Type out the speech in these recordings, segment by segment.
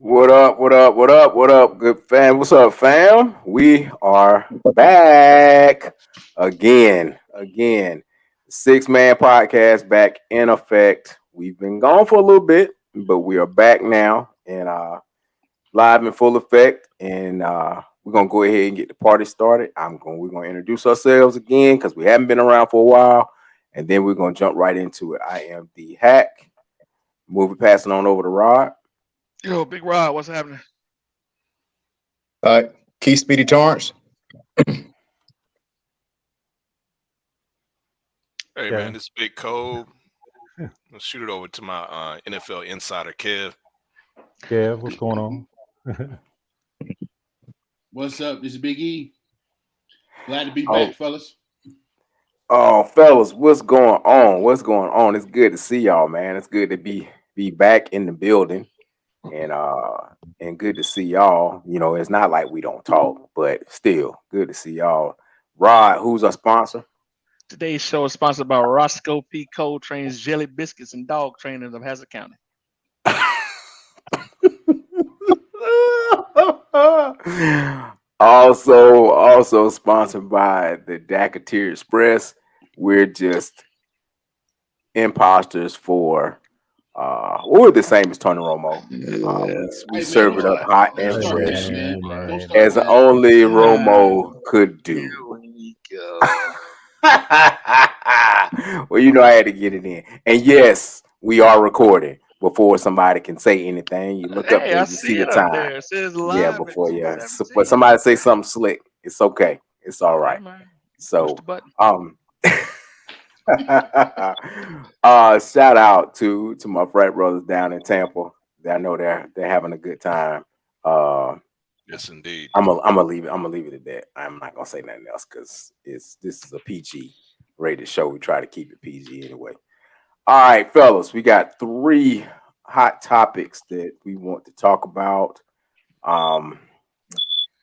What up? What up? What up? What up, good fam? What's up, fam? We are back again. 6 man podcast back in effect. We've been gone for a little bit, but we are back now and live in full effect. And we're gonna go ahead and get the party started. We're gonna introduce ourselves again because we haven't been around for a while, and then we're gonna jump right into it. I am the hack. Movie passing on over to Rod. Yo, Big Rod, what's happening? Keith Speedy Torrance. Hey Yeah. man, this is Big Cole. Let's shoot it over to my NFL insider Kev. Yeah, what's going on? What's up? This is Big E. Glad to be Oh. back, fellas. Oh, fellas, what's going on? What's going on? It's good to see y'all, man. It's good to be back in the building, and good to see y'all. You know, it's not like we don't talk, but still good to see y'all. Rod, who's our sponsor? Today's show is sponsored by Roscoe P. Coltrane's Jelly Biscuits and Dog Trainers of Hazard County. also sponsored by the Dacateer Express. We're just imposters for we're the same as Tony Romo. We serve it up hot and Don't start fresh that, man. man. Don't start as that. only Romo could do. Well, you know I had to get it in. And yes, we are recording before somebody can say anything. You look up Hey, there, I you see see the it up time. there. It says live. Yeah, at before yeah. 2:17. But somebody say something slick. It's okay. It's all right. Yeah, man. Push So the button. Shout out to my frat brothers down in Tampa. I know they're having a good time. Yes, indeed. I'm gonna leave it. I'm gonna leave it at that. I'm not gonna say nothing else because this is a PG rated show. We try to keep it PG anyway. All right, fellas, we got 3 hot topics that we want to talk about.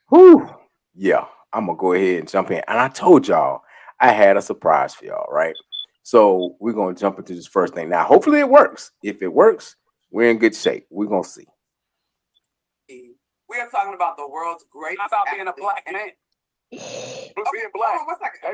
Whew, yeah, I'm gonna go ahead and jump in. And I told y'all I had a surprise for y'all, right? So we're gonna jump into this first thing. Now, hopefully it works. If it works, we're in good shape. We're gonna see. We are talking about the world's greatest about being a black man. Being black. Hold on 1 second.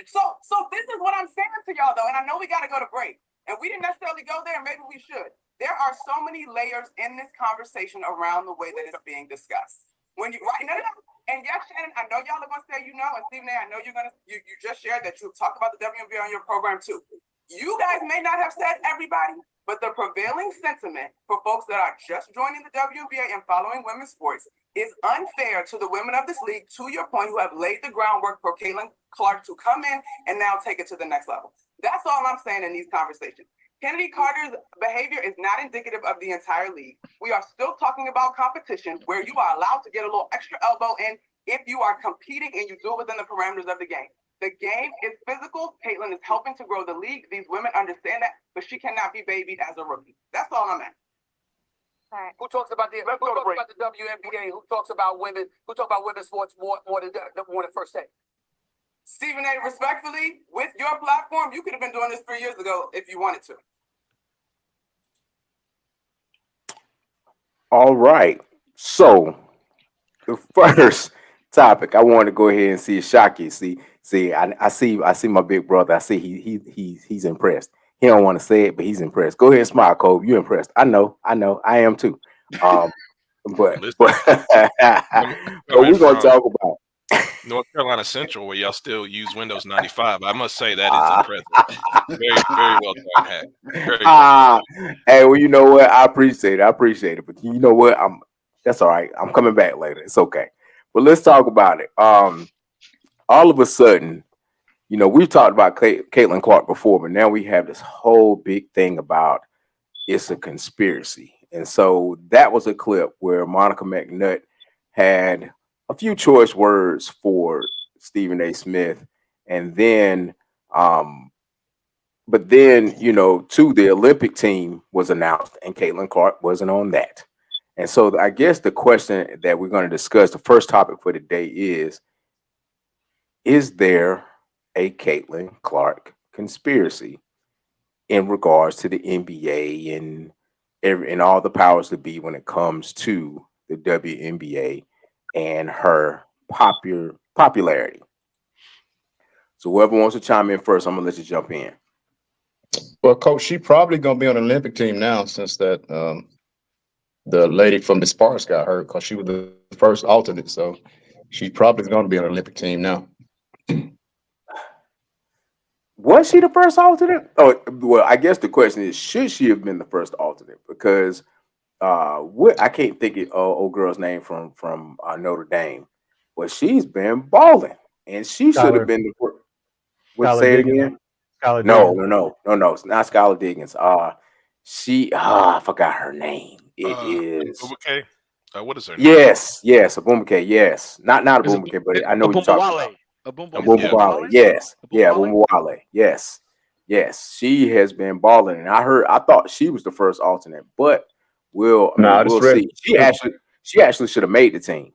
So this is what I'm saying to y'all though, and I know we got to go to break, and we didn't necessarily go there. Maybe we should. There are so many layers in this conversation around the way that it's being discussed. When you right, no. And yes, Shannon, I know y'all are gonna say you know, and Stephen A, I know you're gonna you just shared that you talked about the WNBA on your program too. You guys may not have said everybody, but the prevailing sentiment for folks that are just joining the WNBA and following women's sports is unfair to the women of this league, to your point, who have laid the groundwork for Caitlin Clark to come in and now take it to the next level. That's all I'm saying in these conversations. Kennedy Carter's behavior is not indicative of the entire league. We are still talking about competition where you are allowed to get a little extra elbow in if you are competing and you do it within the parameters of the game. The game is physical. Caitlin is helping to grow the league. These women understand that, but she cannot be babied as a rookie. That's all I'm at. Who talks about the WNBA? Who talks about women? Who talks about women's sports more than first take? Stephen A, respectfully, with your platform, you could have been doing this 3 years ago if you wanted to. All right. So the first topic I want to go ahead and see is Shocky. I see my big brother. I see he's impressed. He don't want to say it, but he's impressed. Go ahead and smile, Kobe. You're impressed. I know. I am too. But we're gonna talk about North Carolina Central, where y'all still use Windows 95. I must say that is impressive. Very, very well done, Hack. Very well. Hey, well, you know what? I appreciate it. But you know what? That's all right. I'm coming back later. It's okay. But let's talk about it. All of a sudden, you know, we've talked about Caitlin Clark before, but now we have this whole big thing about it's a conspiracy. And so that was a clip where Monica McNutt had a few choice words for Stephen A. Smith. And then, but then, you know, the Olympic team was announced and Caitlin Clark wasn't on that. And so I guess the question that we're going to discuss, the first topic for today is there a Caitlin Clark conspiracy in regards to the NBA and and all the powers to be when it comes to the WNBA and her popularity. So whoever wants to chime in first, I'm gonna let you jump in. Well, Coach, she probably gonna be on the Olympic team now since that the lady from the Sparks got hurt because she was the first alternate. So she's probably gonna be on the Olympic team now. Was she the first alternate? Oh, well, I guess the question is, should she have been the first alternate? Because what I can't think of old girl's name from Notre Dame, but she's been balling, and she should have been the first. What, say it again? No. It's not Skylar Diggins. I forgot her name. It is Abubakar. What is her name? yes, Abubakar. Yes, not Abubakar, but I know what you're talking about. Abumbawale. Yes, Abumbawale. Yes. She has been balling, and I thought she was the first alternate, but we'll see. She actually should have made the team.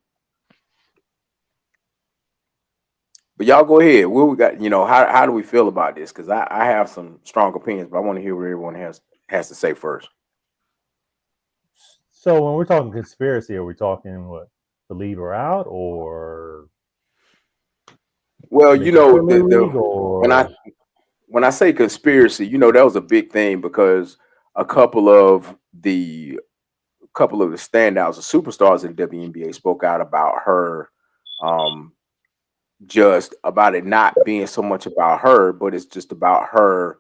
But y'all go ahead. What we got? How do we feel about this? Because I have some strong opinions, but I want to hear what everyone has to say first. So when we're talking conspiracy, are we talking what, to leave her out, or? Well, when I say conspiracy, that was a big thing because a couple of the standouts, the superstars in the WNBA, spoke out about her. Just about it not being so much about her, but it's just about her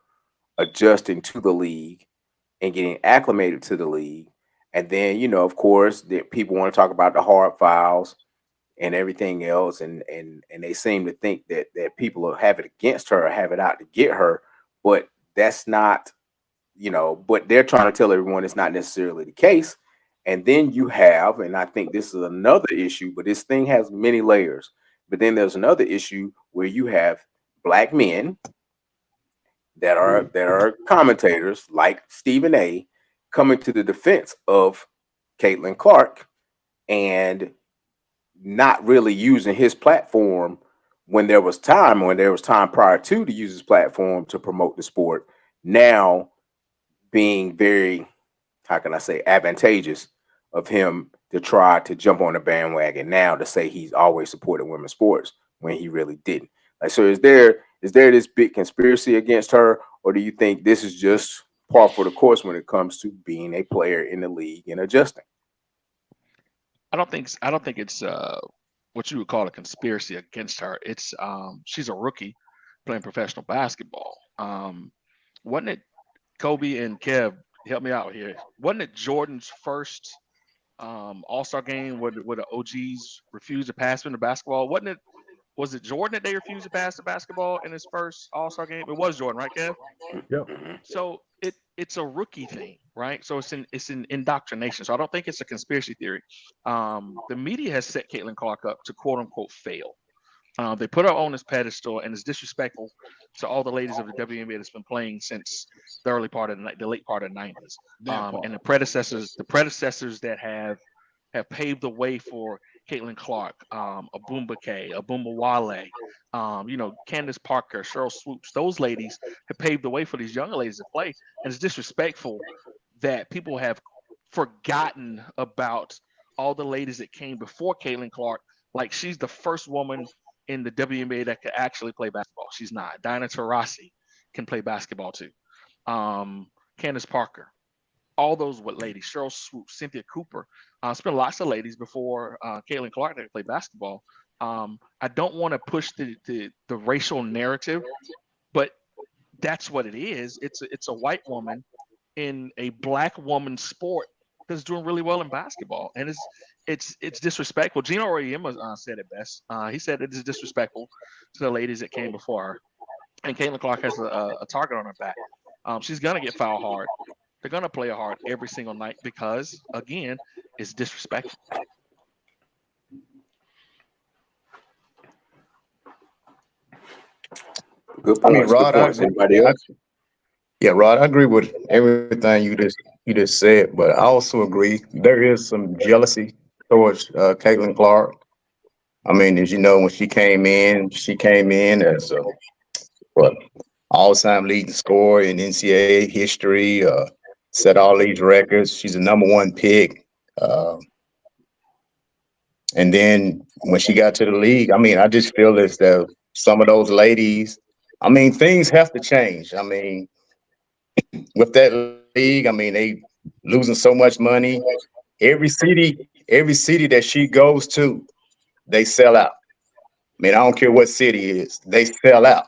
adjusting to the league and getting acclimated to the league. And then, of course, that people want to talk about the hard fouls and everything else, and they seem to think that people will have it against her or have it out to get her, but that's not, but they're trying to tell everyone it's not necessarily the case. And then you have, and I think this is another issue, but this thing has many layers. But then there's another issue where you have black men that are commentators like Stephen A. coming to the defense of Caitlin Clark and not really using his platform when there was time prior to use his platform to promote the sport. Now being very, how can I say, advantageous of him to try to jump on the bandwagon now to say he's always supported women's sports when he really didn't. Like, so is there this big conspiracy against her, or do you think this is just par for the course when it comes to being a player in the league and adjusting? I don't think it's what you would call a conspiracy against her. It's she's a rookie playing professional basketball. Wasn't it Kobe and Kev? Help me out here. Wasn't it Jordan's first All-Star game where the OGs refused to pass him the basketball? Was it Jordan that they refused to pass the basketball in his first All-Star game? It was Jordan, right, Kev? Yep. So it's a rookie thing, right? So it's an indoctrination. So I don't think it's a conspiracy theory. The media has set Caitlin Clark up to quote unquote fail. They put her on this pedestal, and it's disrespectful to all the ladies of the WNBA that's been playing since the late part of the 90s. And the predecessors that have paved the way for Caitlin Clark, Abumbawale, Candace Parker, Cheryl Swoops. Those ladies have paved the way for these young ladies to play, and it's disrespectful that people have forgotten about all the ladies that came before Caitlin Clark. Like, she's the first woman in the WNBA that could actually play basketball. She's not. Diana Taurasi can play basketball too. Candace Parker. All those ladies, Cheryl Swoops, Cynthia Cooper. It's been lots of ladies before Caitlin Clark that play basketball. I don't want to push the racial narrative, but that's what it is. It's a white woman in a black woman's sport that's doing really well in basketball, and it's disrespectful. Gino Auriemma said it best. He said it is disrespectful to the ladies that came before her, and Caitlin Clark has a target on her back. She's gonna get fouled hard. They're gonna play her hard every single night because, again, it's disrespectful. Good point. I mean, Rod, Rod, I agree with everything you just said, but I also agree there is some jealousy towards Caitlin Clark. I mean, as you know, when she came in as all-time leading scorer in NCAA history. set all these records. She's a #1 pick. And then when she got to the league, I mean, I just feel as though some of those ladies, I mean, things have to change. I mean, with that league, I mean, they losing so much money. Every city that she goes to, they sell out. I mean, I don't care what city it is, they sell out.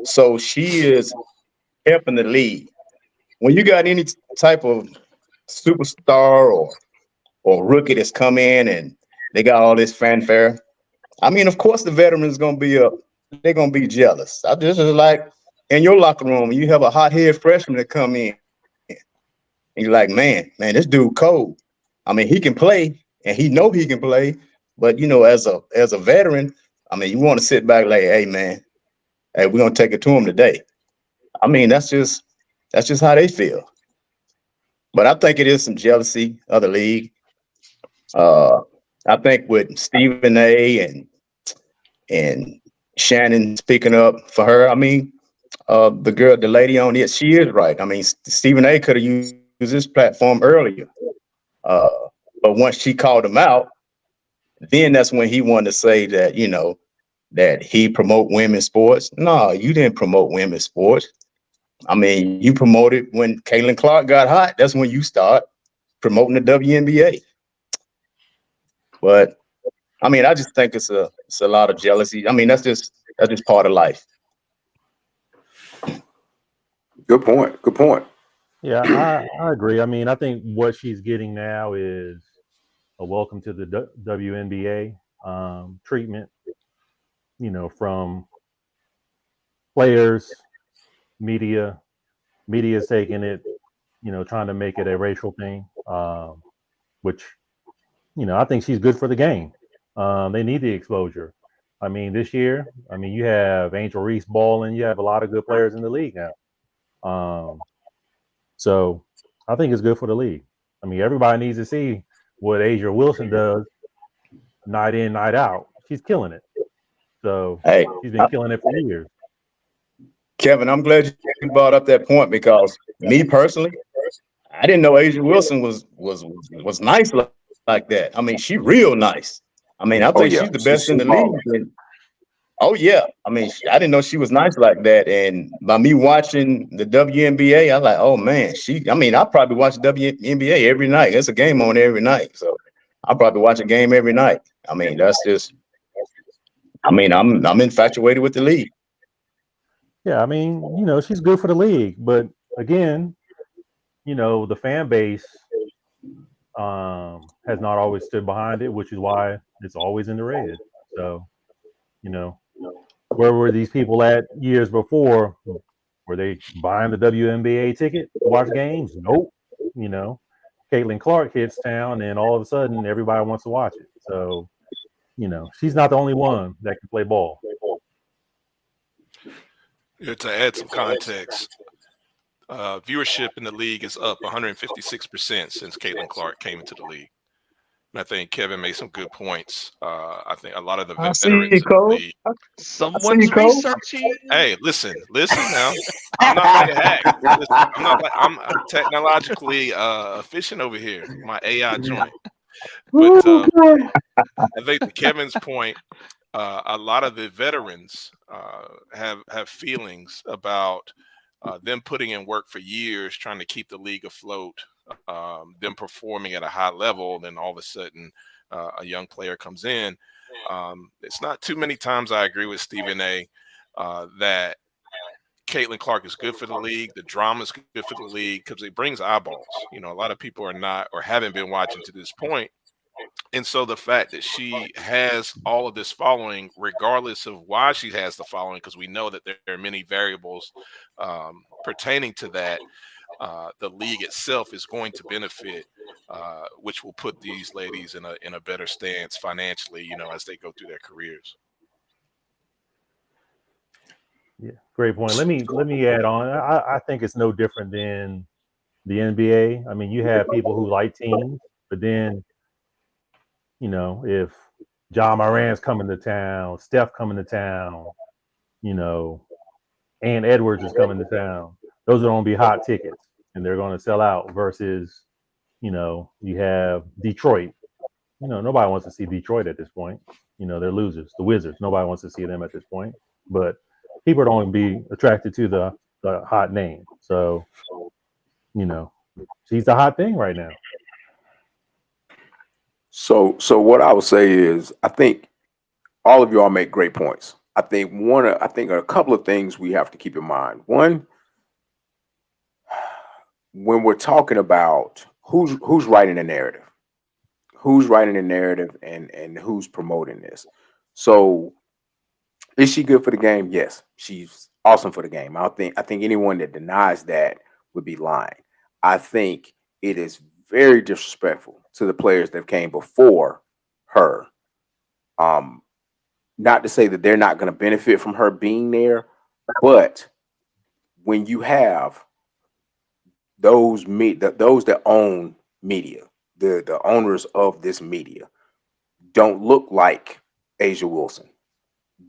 So she is helping the league. When you got any type of superstar or rookie that's come in and they got all this fanfare, I mean, of course, the veterans gonna be they're gonna be jealous. I just is like in your locker room, you have a hot-head freshman that come in, and you're like, man, this dude cold. I mean, he can play, and he know he can play, but as a veteran, I mean, you want to sit back like, hey, man, hey, we're gonna take it to him today. I mean, that's just how they feel. But I think it is some jealousy of the league. Uh, I think with Stephen A. and Shannon speaking up for her. I mean, the lady on it, she is right. I mean, Stephen A. could have used this platform earlier, uh, but once she called him out, then that's when he wanted to say that that he promote women's sports. No, you didn't promote women's sports. I mean, you promoted when Caitlin Clark got hot. That's when you start promoting the WNBA. But I mean, I just think it's a lot of jealousy. I mean, that's just part of life. Good point. Good point. Yeah, I agree. I mean, I think what she's getting now is a welcome to the WNBA treatment, from players, media. Media's taking it, trying to make it a racial thing, which, I think she's good for the game. They need the exposure. I mean, this year, you have Angel Reese balling. You have a lot of good players in the league now. So I think it's good for the league. I mean, everybody needs to see what Asia Wilson does night in, night out. She's killing it. So Hey, she's been killing it for years. Kevin, I'm glad you brought up that point because me personally, I didn't know Asia Wilson was nice like that. I mean, she real nice. I mean, I Oh think yeah, she's the she's best in she's the balling. league. Oh yeah, I mean, I didn't know she was nice like that. And by me watching the WNBA, I like, oh man, I mean, I probably watch WNBA every night. There's a game on every night, so I probably watch a game every night. I mean, that's just. I mean, I'm infatuated with the league. Yeah, I mean, she's good for the league. But again, the fan base has not always stood behind it, which is why it's always in the red. So, where were these people at years before? Were they buying the WNBA ticket to watch games? Nope. You know, Caitlin Clark hits town, and all of a sudden, everybody wants to watch it. So, she's not the only one that can play ball. Yeah, to add some context, viewership in the league is up 156% since Caitlin Clark came into the league. And I think Kevin made some good points. I think a lot of the I see veterans you, in the Cole. league. I see Someone's you, Cole. researching. Hey, listen now. I'm not like a hack. Listen, I'm technologically efficient over here. My AI joint. But Ooh, boy. I think to Kevin's point, a lot of the veterans have feelings about them putting in work for years, trying to keep the league afloat, them performing at a high level, then all of a sudden a young player comes in. It's not too many times I agree with Stephen A. That Caitlin Clark is good for the league. The drama is good for the league because it brings eyeballs. A lot of people are not or haven't been watching to this point. And so the fact that she has all of this following, regardless of why she has the following, because we know that there are many variables pertaining to that, the league itself is going to benefit, which will put these ladies in a better stance financially, as they go through their careers. Yeah, great point. Let me add on. I think it's no different than the NBA. I mean, you have people who like teams, but then if John Moran's coming to town, Steph coming to town, Ann Edwards is coming to town, those are going to be hot tickets. and they're going to sell out versus, you have Detroit. Nobody wants to see Detroit at this point. They're losers. The Wizards. Nobody wants to see them at this point. But people don't be attracted to the hot name. So, she's the hot thing right now. So what I would say is, I think all of y'all make great points. I think a couple of things we have to keep in mind. One, when we're talking about who's writing the narrative, and who's promoting this. So, is she good for the game? Yes, she's awesome for the game. I think anyone that denies that would be lying. I think it is very disrespectful to the players that came before her. Not to say that they're not going to benefit from her being there, but when you have those that own media, the owners of this media, don't look like Asia Wilson,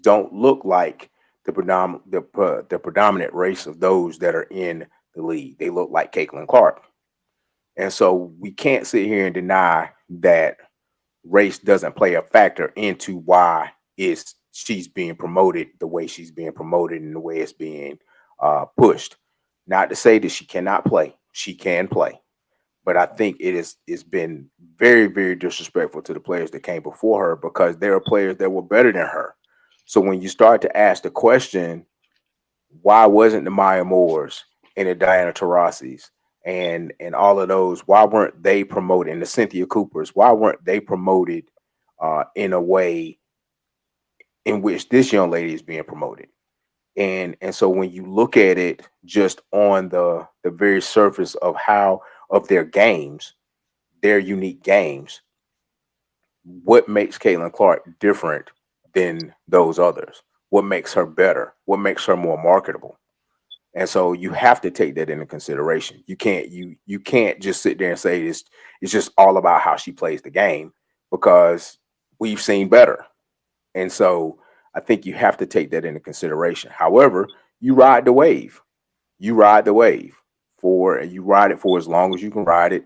don't look like the predominant race of those that are in the league. They look like Caitlin Clark. And so we can't sit here and deny that race doesn't play a factor into why she's being promoted the way she's being promoted and the way it's being pushed. Not to say that she cannot play. She can play. But I think it's been very, very disrespectful to the players that came before her, because there are players that were better than her. So when you start to ask the question, why wasn't the Maya Moores and the Diana Taurasi's and all of those, why weren't they promoted, and the Cynthia Coopers, why weren't they promoted in a way in which this young lady is being promoted? And so when you look at it just on the very surface of their games, their unique games, what makes Caitlin Clark different than those others? What makes her better? What makes her more marketable? And so you have to take that into consideration. You can't just sit there and say it's just all about how she plays the game, because we've seen better. And so I think you have to take that into consideration. However, you ride the wave. You ride it for as long as you can ride it,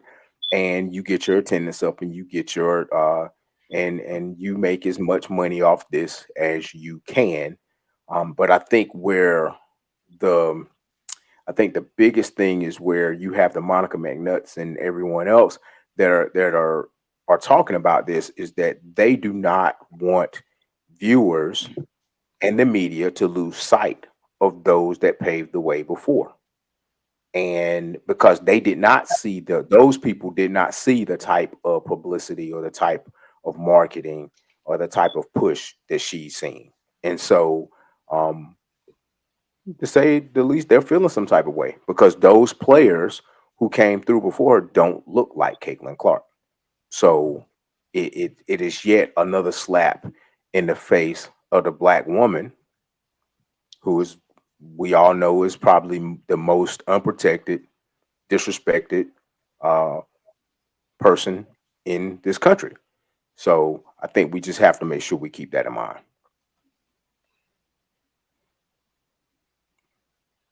and you get your attendance up, and you get your and you make as much money off this as you can. But I think the biggest thing is where you have the Monica McNutts and everyone else that are talking about this, is that they do not want viewers and the media to lose sight of those that paved the way before. And because those people did not see the type of publicity or the type of marketing or the type of push that she's seen. And so, to say the least, they're feeling some type of way, because those players who came through before her don't look like Caitlin Clark. So it is yet another slap in the face of the Black woman, who is, we all know, is probably the most unprotected, disrespected person in this country. So I think we just have to make sure we keep that in mind.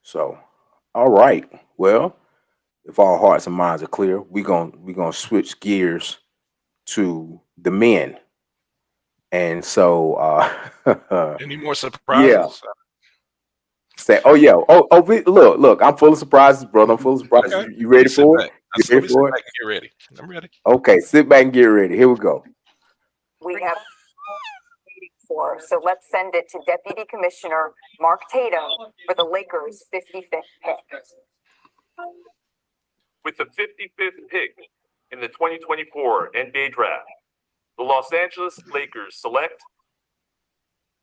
So, all right. Well, if our hearts and minds are clear, we're gonna switch gears to the men. And so Any more surprises? yeah. Say, oh yeah, look, I'm full of surprises, brother. I'm full of surprises. Okay. You ready for it? You Let me ready sit for back it? and get ready. I'm ready. Okay, sit back and get ready. Here we go. We have waiting for. So let's send it to Deputy Commissioner Mark Tatum for the Lakers' 55th pick. With the 55th pick in the 2024 NBA Draft, the Los Angeles Lakers select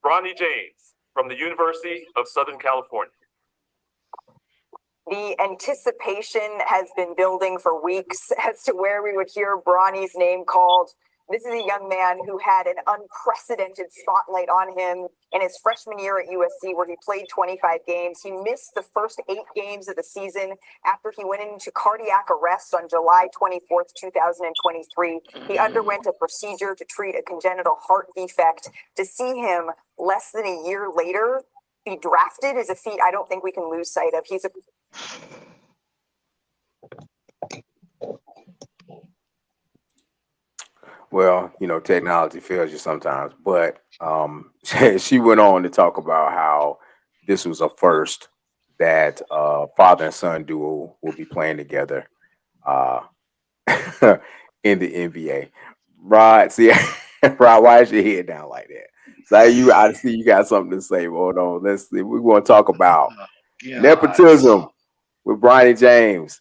Bronny James from the University of Southern California. The anticipation has been building for weeks as to where we would hear Bronny's name called. This is a young man who had an unprecedented spotlight on him in his freshman year at USC, where he played 25 games. He missed the first 8 games of the season after he went into cardiac arrest on July 24th, 2023. He underwent a procedure to treat a congenital heart defect. To see him less than a year later be drafted is a feat I don't think we can lose sight of. Well, technology fails you sometimes, but she went on to talk about how this was a first that father and son duo will be playing together uh, in the NBA. Rod, see, Rod, why is your head down like that? So I see you got something to say. Hold on, let's see. We want to talk about nepotism with Bronny James.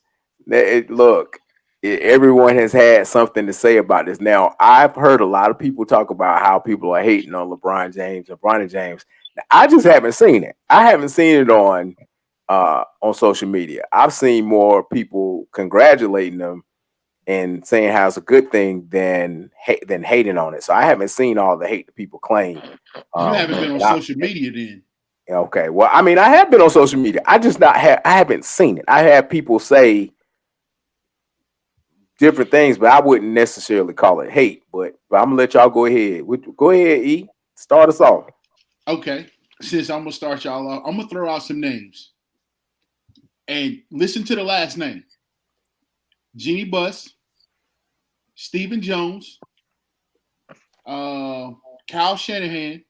Look, everyone has had something to say about this. Now, I've heard a lot of people talk about how people are hating on LeBron James and Bronny James. Now, I just haven't seen it. I haven't seen it on social media. I've seen more people congratulating them and saying how it's a good thing than hating on it. So I haven't seen all the hate that people claim. You haven't been on social media then. Okay. Well, I mean, I have been on social media. I haven't seen it. I have people say different things, but I wouldn't necessarily call it hate. But I'm gonna let y'all go ahead. Go ahead, E. Start us off. Okay. Since I'm gonna start y'all off, I'm gonna throw out some names. And listen to the last name. Jeannie Buss, Stephen Jones, Kyle Shanahan,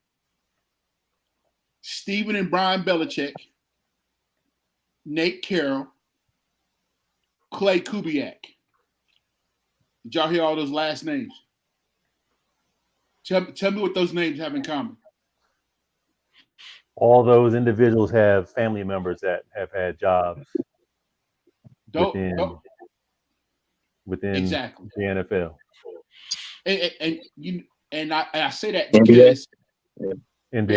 Stephen and Brian Belichick, Nate Carroll, Clay Kubiak. Did y'all hear all those last names? Tell me what those names have in common. All those individuals have family members that have had jobs within exactly the NFL. And I say that because NBA and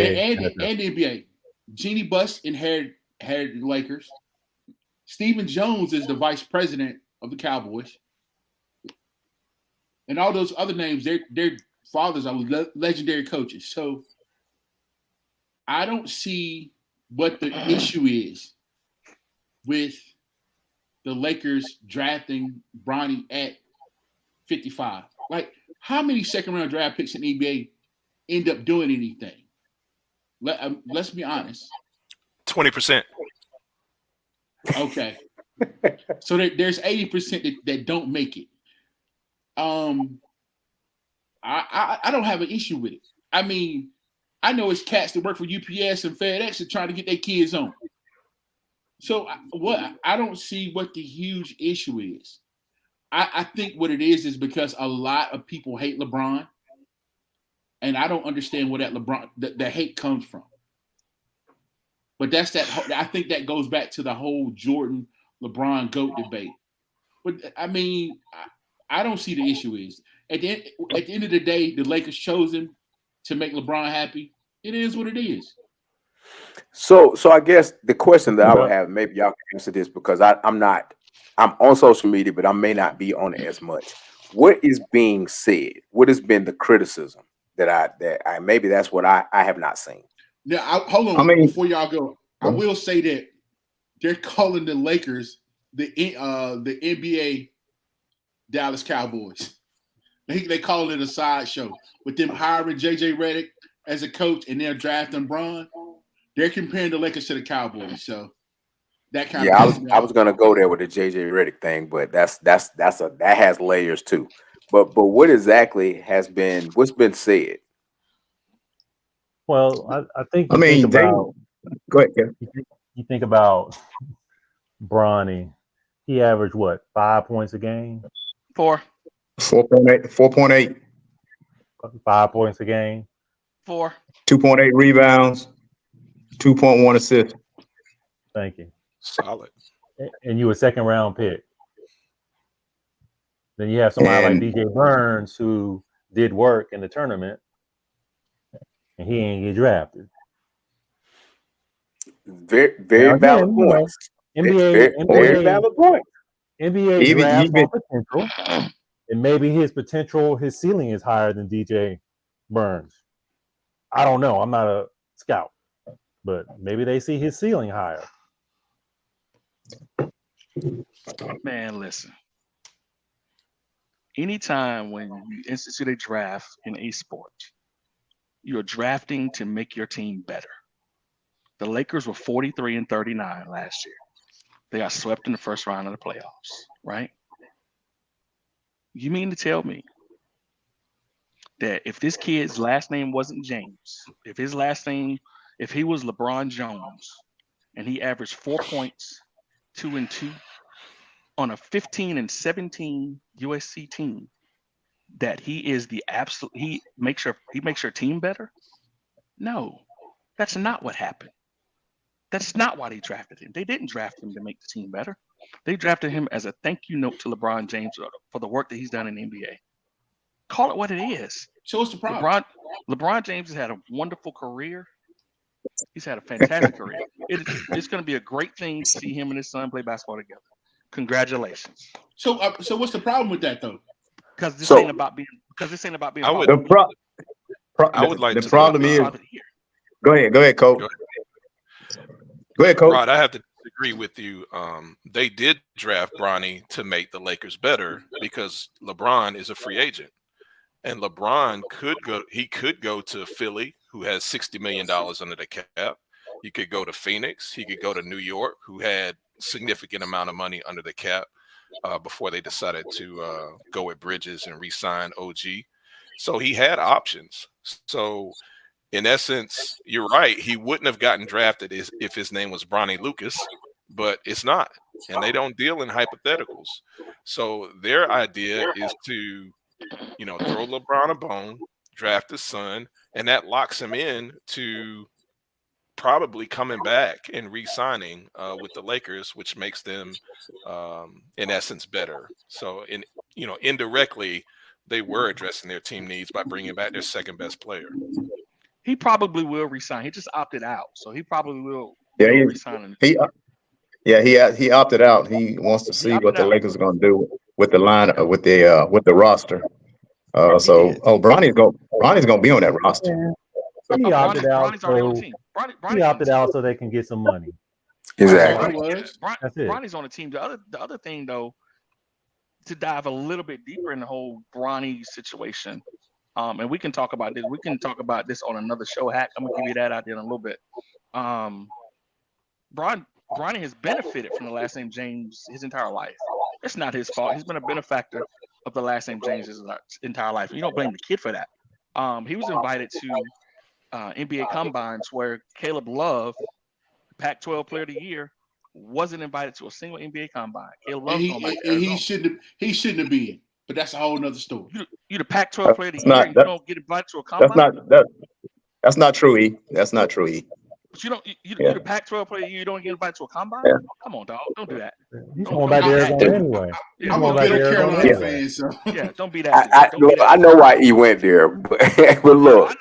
NBA. Jeannie Buss inherited the Lakers. Stephen Jones is the vice president of the Cowboys. And all those other names, their fathers are legendary coaches. So I don't see what the issue is with the Lakers drafting Bronny at 55. Like, how many second-round draft picks in the NBA end up doing anything? Let's be honest. 20%. Okay. So there's 80% that don't make it. I don't have an issue with it. I mean, I know it's cats that work for UPS and FedEx and trying to get their kids on. So I don't see what the huge issue is. I think what it is because a lot of people hate LeBron, and I don't understand where that the hate comes from. But that's that. I think that goes back to the whole Jordan LeBron GOAT debate. But I mean, I don't see the issue is at the end of the day, the Lakers chose him to make LeBron happy. It is what it is. So I guess the question that I would have, maybe y'all can answer this because I'm on social media, but I may not be on it as much. What is being said? What has been the criticism that I maybe that's what I have not seen. Yeah, hold on. Before y'all go, I will say that they're calling the Lakers the NBA Dallas Cowboys. They call it a sideshow with them hiring JJ Redick as a coach and they're drafting Bron. They're comparing the Lakers to the Cowboys, so that kind of I was gonna go there with the JJ Redick thing, but that has layers too. But what exactly what's been said? Well, I think go ahead, Kevin. You think about Bronny. He averaged what, 5 points a game? 4.8. 5 points a game. 2.8 rebounds. 2.1 assists. Thank you. Solid. And you a second round pick. Then you have somebody like DJ Burns who did work in the tournament, and he ain't get drafted. Very valid points. NBA valid point. NBA drafts on potential, and maybe his ceiling is higher than DJ Burns. I don't know. I'm not a scout, but maybe they see his ceiling higher. Man, listen. Anytime when you institute a draft in a sport, you're drafting to make your team better. The Lakers were 43-39 last year. They got swept in the first round of the playoffs, right? You mean to tell me that if this kid's last name wasn't James, if he was LeBron Jones, and he averaged 4 points, 2 and 2 on a 15 and 17 USC team, that he is the absolute. He makes your team better. No, that's not what happened. That's not why they drafted him. They didn't draft him to make the team better. They drafted him as a thank you note to LeBron James for the work that he's done in the NBA. Call it what it is. So what's the problem? LeBron James has had a wonderful career. He's had a fantastic career. It's going to be a great thing to see him and his son play basketball together. Congratulations. So what's the problem with that though? Because this ain't about being. I would like the to problem is. Go ahead, Coach. Go ahead, Coach. Rod, I have to disagree with you. They did draft Bronny to make the Lakers better because LeBron is a free agent. And LeBron could go to Philly, who has $60 million under the cap. He could go to Phoenix. He could go to New York, who had significant amount of money under the cap before they decided to go with Bridges and re-sign OG. So he had options. So in essence, you're right. He wouldn't have gotten drafted if his name was Bronny Lucas, but it's not. And they don't deal in hypotheticals. So their idea is to throw LeBron a bone, draft his son, and that locks him in to probably coming back and re-signing with the Lakers, which makes them, in essence, better. So, indirectly, they were addressing their team needs by bringing back their second best player. He probably will resign. He just opted out, so he probably will. Yeah, resign. He opted out. He wants to see what the Lakers are going to do with the line with the roster. Bronny's going to be on that roster. He opted out. He opted out so they can get some money. Exactly. That's it. Bronny's on the team. The other thing, though, to dive a little bit deeper in the whole Bronny situation, and we can talk about this. We can talk about this on another show. Hack. I'm gonna give you that idea in a little bit. Bronny has benefited from the last name James his entire life. It's not his fault. He's been a benefactor of the last name James his entire life. You don't blame the kid for that. He was invited to NBA combines where Caleb Love, Pac-12 Player of the Year, wasn't invited to a single NBA combine. Caleb Love he shouldn't have been. But that's a whole nother story. You the Pac-12 Player of the Year. You don't get invited to a combine. That's not true, E. That's not true, E. But you're the Pac-12 Player of the Year. You don't get invited to a combine. Yeah. Come on, dog. Don't do that. He's going back to Arizona anyway. I'm a Bill Carolina fan, so don't be that. I know why he went there, but look.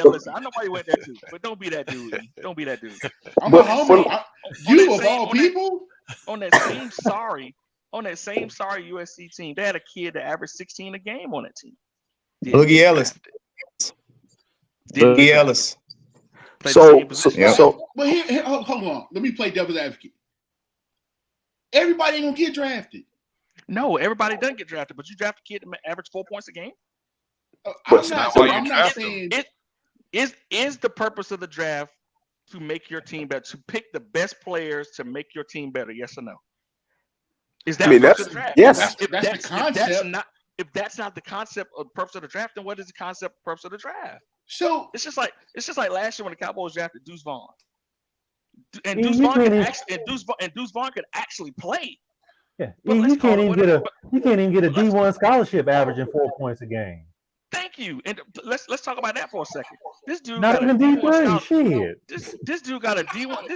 Listen, I know why he went there too, but don't be that dude. Don't be that dude. I'm a homie. You of all people on that same sorry USC team, they had a kid that averaged 16 a game on that team. Boogie Ellis. Boogie Ellis. But here, hold on. Let me play devil's advocate. Everybody ain't gonna get drafted. No, everybody doesn't get drafted, but you draft a kid to average 4 points a game. I'm not saying is the purpose of the draft to make your team better, to pick the best players to make your team better? Yes or no? Is that the draft? Yes. That's the concept. If that's not the concept of the purpose of the draft, then what is the concept of purpose of the draft? So it's just like last year when the Cowboys drafted Deuce Vaughn. And Deuce Vaughn could actually play. Yeah, you can't even get a D1 scholarship averaging 4 points a game. Thank you. And let's talk about that for a second. This dude not even D3. Shit. This dude got a D1.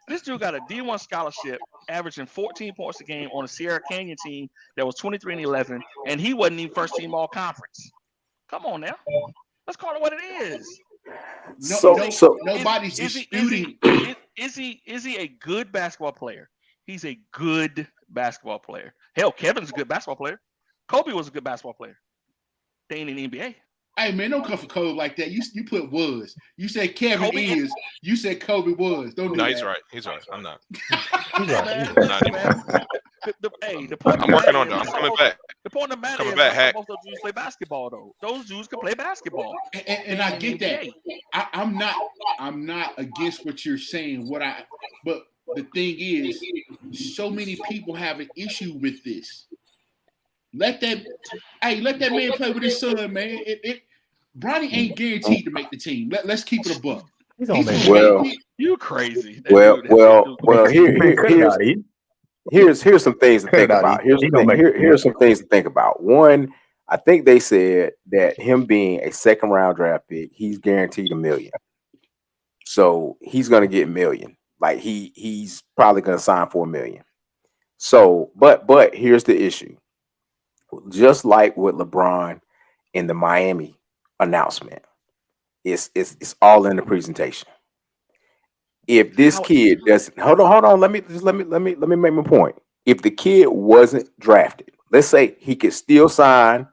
This dude got a D1 scholarship averaging 14 points a game on a Sierra Canyon team that was 23-11, and he wasn't even first team all conference. Come on now. Let's call it what it is. Nobody's disputing. Is he a good basketball player? He's a good basketball player. Hell, Kevin's a good basketball player. Kobe was a good basketball player. They ain't in the NBA. Hey man, don't come for Kobe like that. You put was. You said Kevin Kobe is. You said Kobe was. Don't do that. He's right. He's right. I'm not. He's right. I'm not anymore. I'm working on it. I'm coming back. The point of the matter is Hack. most of those dudes play basketball though. Those dudes can play basketball. And I get that. I'm not against what you're saying. But the thing is, so many people have an issue with this. Let that man play with his son, man. Bronny ain't guaranteed to make the team. Let's keep it a buck. He's gonna make Well, it. You crazy. Here's some things to think about. Here's some things to think about. One, I think they said that him being a second round draft pick, he's guaranteed $1 million. So he's gonna get $1 million. Like he's probably gonna sign for $1 million. So, but here's the issue. Just like with LeBron in the Miami announcement, it's all in the presentation. If this kid doesn't hold on, let me make my point. If the kid wasn't drafted, let's say he could still sign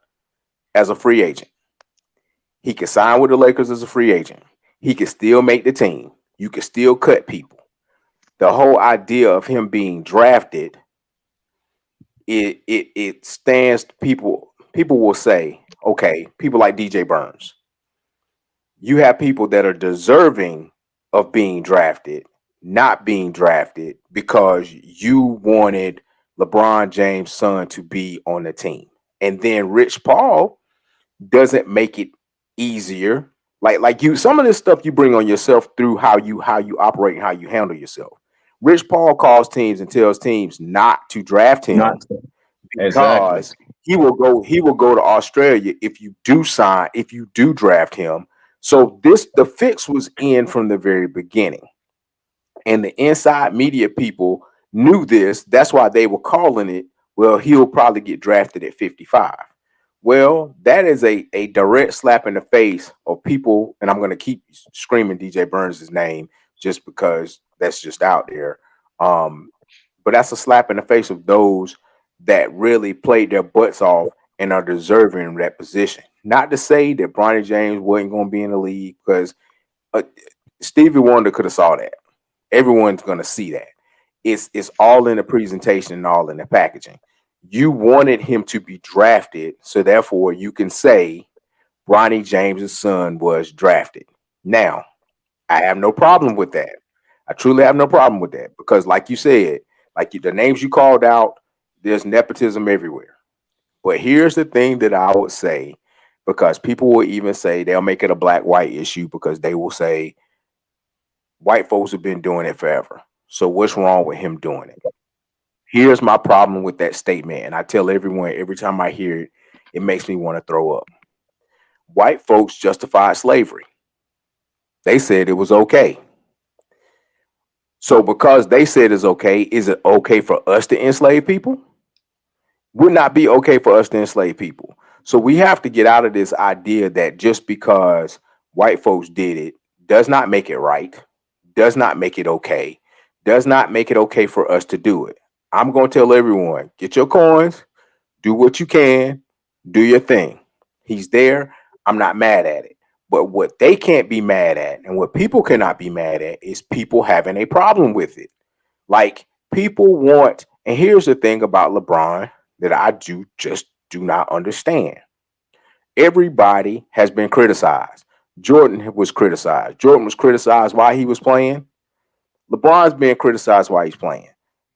as a free agent. He could sign with the Lakers as a free agent. He could still make the team. You could still cut people. The whole idea of him being drafted, it stands to people. People will say, okay, people like DJ Burns. You have people that are deserving of being drafted, not being drafted because you wanted LeBron James' son to be on the team. And then Rich Paul doesn't make it easier. Like you, some of this stuff you bring on yourself through how you operate and how you handle yourself. Rich Paul calls teams and tells teams not to draft him because he will go to Australia if you do draft him. So the fix was in from the very beginning. And the inside media people knew this. That's why they were calling it, well, he'll probably get drafted at 55. Well, that is a direct slap in the face of people, and I'm going to keep screaming DJ Burns' name just because that's just out there. But that's a slap in the face of those that really played their butts off and are deserving of that position. Not to say that Bronny James wasn't going to be in the league, because Stevie Wonder could have saw that. Everyone's going to see that. It's all in the presentation and all in the packaging. You wanted him to be drafted, so therefore you can say Bronny James' son was drafted. Now, I have no problem with that. I truly have no problem with that because, like you said, the names you called out, there's nepotism everywhere. But here's the thing that I would say, because people will even say they'll make it a black-white issue because they will say white folks have been doing it forever. So what's wrong with him doing it? Here's my problem with that statement, and I tell everyone every time I hear it, it makes me want to throw up. White folks justified slavery. They said it was okay. So because they said it's okay, is it okay for us to enslave people? Would not be okay for us to enslave people. So we have to get out of this idea that just because white folks did it does not make it right, does not make it okay, does not make it okay for us to do it. I'm going to tell everyone, get your coins, do what you can, do your thing. He's there. I'm not mad at it. But what they can't be mad at and what people cannot be mad at is people having a problem with it. Like people want, and here's the thing about LeBron that I do not understand. Everybody has been criticized. Jordan was criticized. Jordan was criticized while he was playing. LeBron's being criticized while he's playing.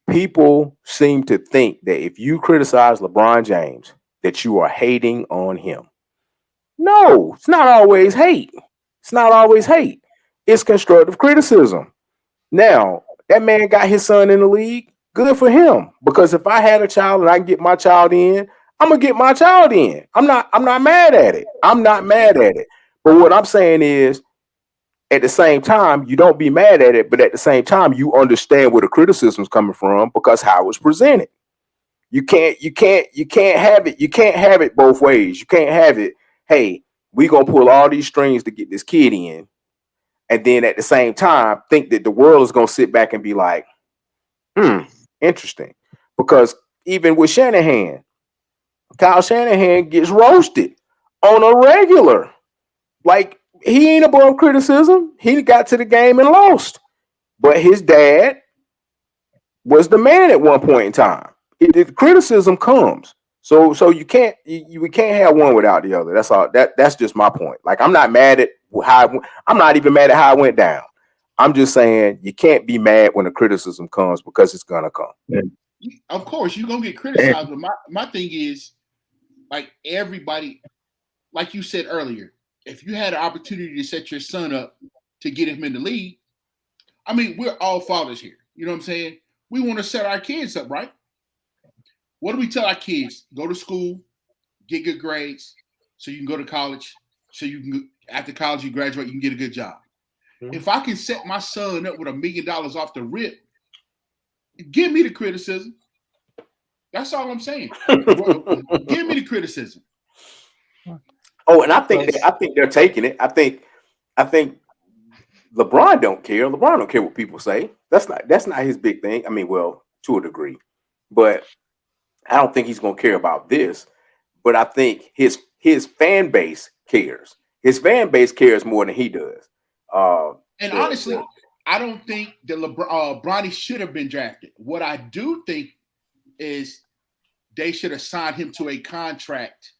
People seem to think that if you criticize LeBron James, that you are hating on him. No, it's not always hate. It's not always hate. It's constructive criticism. Now, that man got his son in the league. Good for him. Because if I had a child and I can get my child in, I'm gonna get my child in. I'm not mad at it. I'm not mad at it. But what I'm saying is, at the same time, you don't be mad at it, but at the same time, you understand where the criticism's coming from because how it was presented. You can't have it. You can't have it both ways. You can't have it. Hey, we gonna pull all these strings to get this kid in, and then at the same time think that the world is gonna sit back and be like, interesting. Because even with Shanahan, Kyle Shanahan gets roasted on a regular. Like, he ain't above criticism. He got to the game and lost. But his dad was the man at one point in time. Criticism comes. So we can't have one without the other. That's all. That's just my point. Like, I'm not mad at I'm not even mad at how it went down. I'm just saying you can't be mad when the criticism comes because it's gonna come. Yeah. Of course, you're gonna get criticized. But my thing is, like, everybody, like you said earlier, if you had an opportunity to set your son up to get him in the league, I mean, we're all fathers here. You know what I'm saying? We want to set our kids up, right? What do we tell our kids? Go to school, get good grades, so you can go to college, so you can, after college, you graduate, you can get a good job. If I can set my son up with $1 million off the rip, give me the criticism. That's all I'm saying. Give me the criticism. Oh, and I think they're taking it. I think LeBron don't care. LeBron don't care what people say. That's not his big thing. I mean, well, to a degree, but I don't think he's gonna care about this. But I think his fan base cares. His fan base cares more than he does. And honestly, I don't think that Bronny should have been drafted. What I do think is they should have signed him to a contract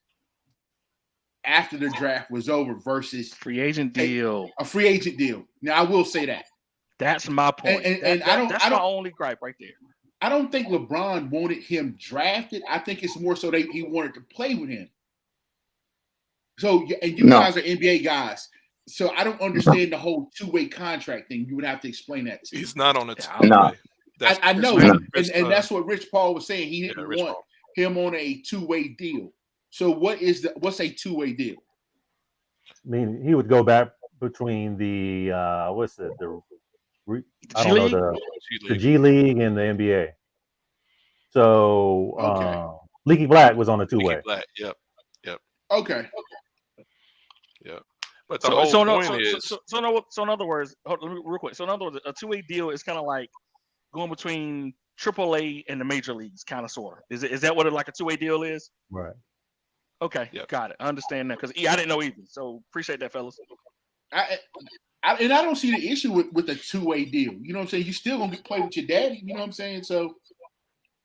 after the draft was over versus free agent deal. A free agent deal. Now, I will say that. That's my point. That's my only gripe right there. I don't think LeBron wanted him drafted. I think it's more so he wanted to play with him. So, and you guys are NBA guys. So I don't understand the whole two-way contract thing. You would have to explain that to me. He's not on a two-way. No. I know. And that's what Rich Paul was saying. He didn't want him on a two-way deal. So what's a two-way deal? I mean, he would go back between the G League and the NBA. So Leaky Black was on a two-way. Yep. Okay. Yep. But the whole point is so in other words, real quick. So in other words, a two-way deal is kind of like going between AAA and the major leagues, kind of sort of. Is that what like a two-way deal is? Right. Okay, got it. I understand that because I didn't know either. So appreciate that, fellas. I don't see the issue with a two-way deal. You know what I'm saying? You still gonna play with your daddy. You know what I'm saying? So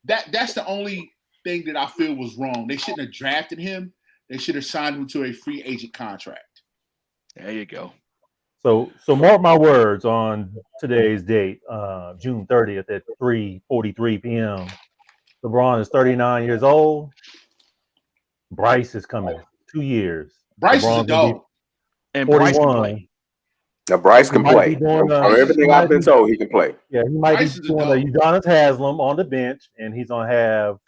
that's the only thing that I feel was wrong. They shouldn't have drafted him. They should have signed him to a free agent contract. There you go. So mark my words on today's date, June 30th at 3:43 p.m. LeBron is 39 years old. Bryce is coming. 2 years. Bryce is a dog. And Bryce can play. Now Bryce can play. From everything I've been told, he can play. Yeah, he might be doing a Udonis Haslam on the bench, and he's gonna have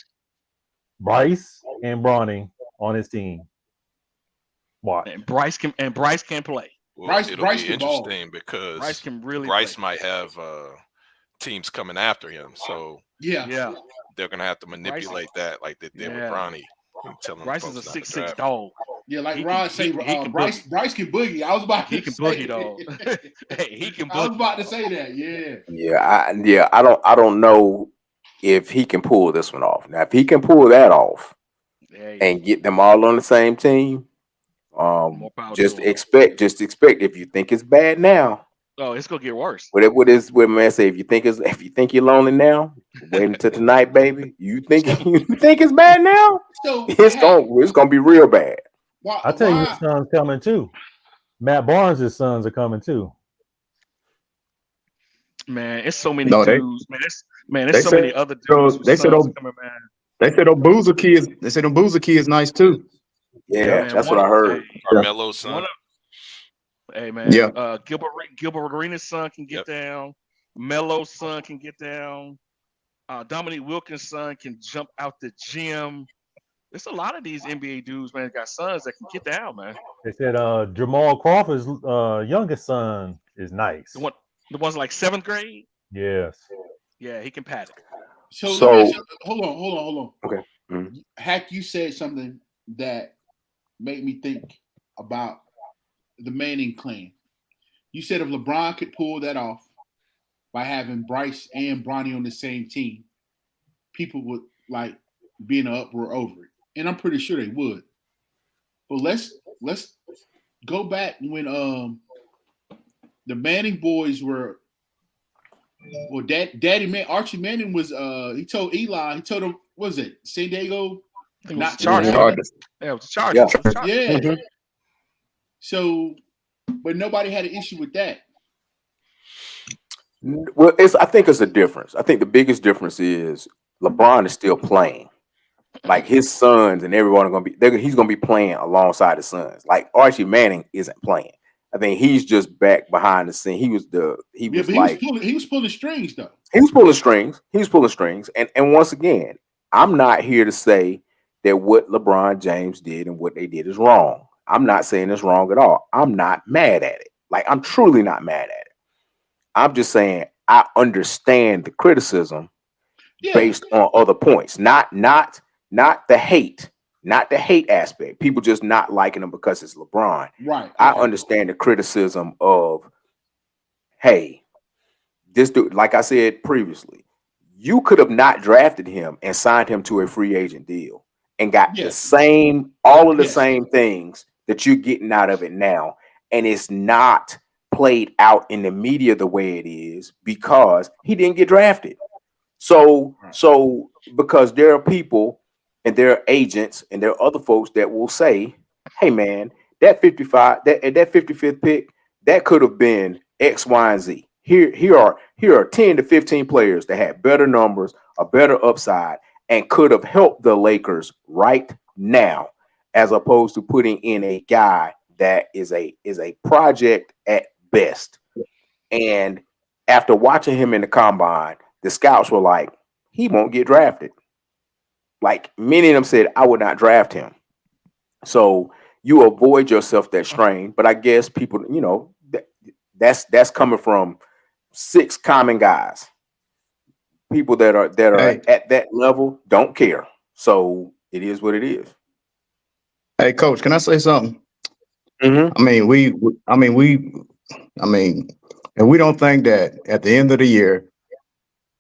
Bryce and Bronny on his team. Watch. And Bryce can play. Well, it'll be interesting because Bryce can really Bryce play. might have teams coming after him, so yeah, they're gonna have to manipulate that like they did with Bronny. Bryce is a 6'6" dog. Yeah, like Ron said, Bryce can boogie. I was about to say boogie, dog. Hey, he can boogie. I was about to say that. I don't know if he can pull this one off. Now, if he can pull that off and get them all on the same team, just expect if you think it's bad now. Oh, it's gonna get worse. What man say? If you think you're lonely now, wait until tonight, baby. You think it's bad now? So it's gonna be real bad. I tell you, his son's coming too. Matt Barnes' sons are coming too. Man, it's so many dudes. There's so many other dudes. They said them Boozer kids. They said them Boozer kids nice too. Yeah, that's what I heard. Carmelo's son. Hey man, yeah. Gilbert Arenas' son can get down. Melo's son can get down. Dominique Wilkins' son can jump out the gym. There's a lot of these NBA dudes, man, got sons that can get down, man. They said Jamal Crawford's youngest son is nice. The one's like 7th grade. Yes. Yeah, he can pat it. So hold on. Okay. Mm-hmm. Hack, you said something that made me think about the Manning clan. You said if LeBron could pull that off by having Bryce and Bronny on the same team, people would like be in an uproar over it. And I'm pretty sure they would. But let's go back when the Manning boys were Archie Manning was he told him, what was it, San Diego? Not Chargers. Yeah, it was Chargers. Yeah. Mm-hmm. So, but nobody had an issue with that. Well, I think it's a difference. I think the biggest difference is LeBron is still playing. Like his sons and everyone are gonna be. He's gonna be playing alongside his sons. Like Archie Manning isn't playing. I think he's just back behind the scene. He was he was pulling strings though. He was pulling strings. He was pulling strings. And once again, I'm not here to say that what LeBron James did and what they did is wrong. I'm not saying it's wrong at all. I'm not mad at it. Like, I'm truly not mad at it. I'm just saying I understand the criticism based on other points, not the hate, not the hate aspect. People just not liking him because it's LeBron. Right. Okay. I understand the criticism of, hey, this dude, like I said previously, you could have not drafted him and signed him to a free agent deal and got all of the same things that you're getting out of it now. And it's not played out in the media the way it is because he didn't get drafted. So because there are people and there are agents and there are other folks that will say, hey man, that 55th pick, that could have been X, Y, and Z. Here are 10 to 15 players that had better numbers, a better upside, and could have helped the Lakers right now, as opposed to putting in a guy that is a project at best. And after watching him in the combine, the scouts were like, he won't get drafted. Like, many of them said, I would not draft him. So you avoid yourself that strain. But I guess people, that's coming from 6 common guys. People that are at that level don't care. So it is what it is. Hey, Coach, can I say something? Mm-hmm. And we don't think that at the end of the year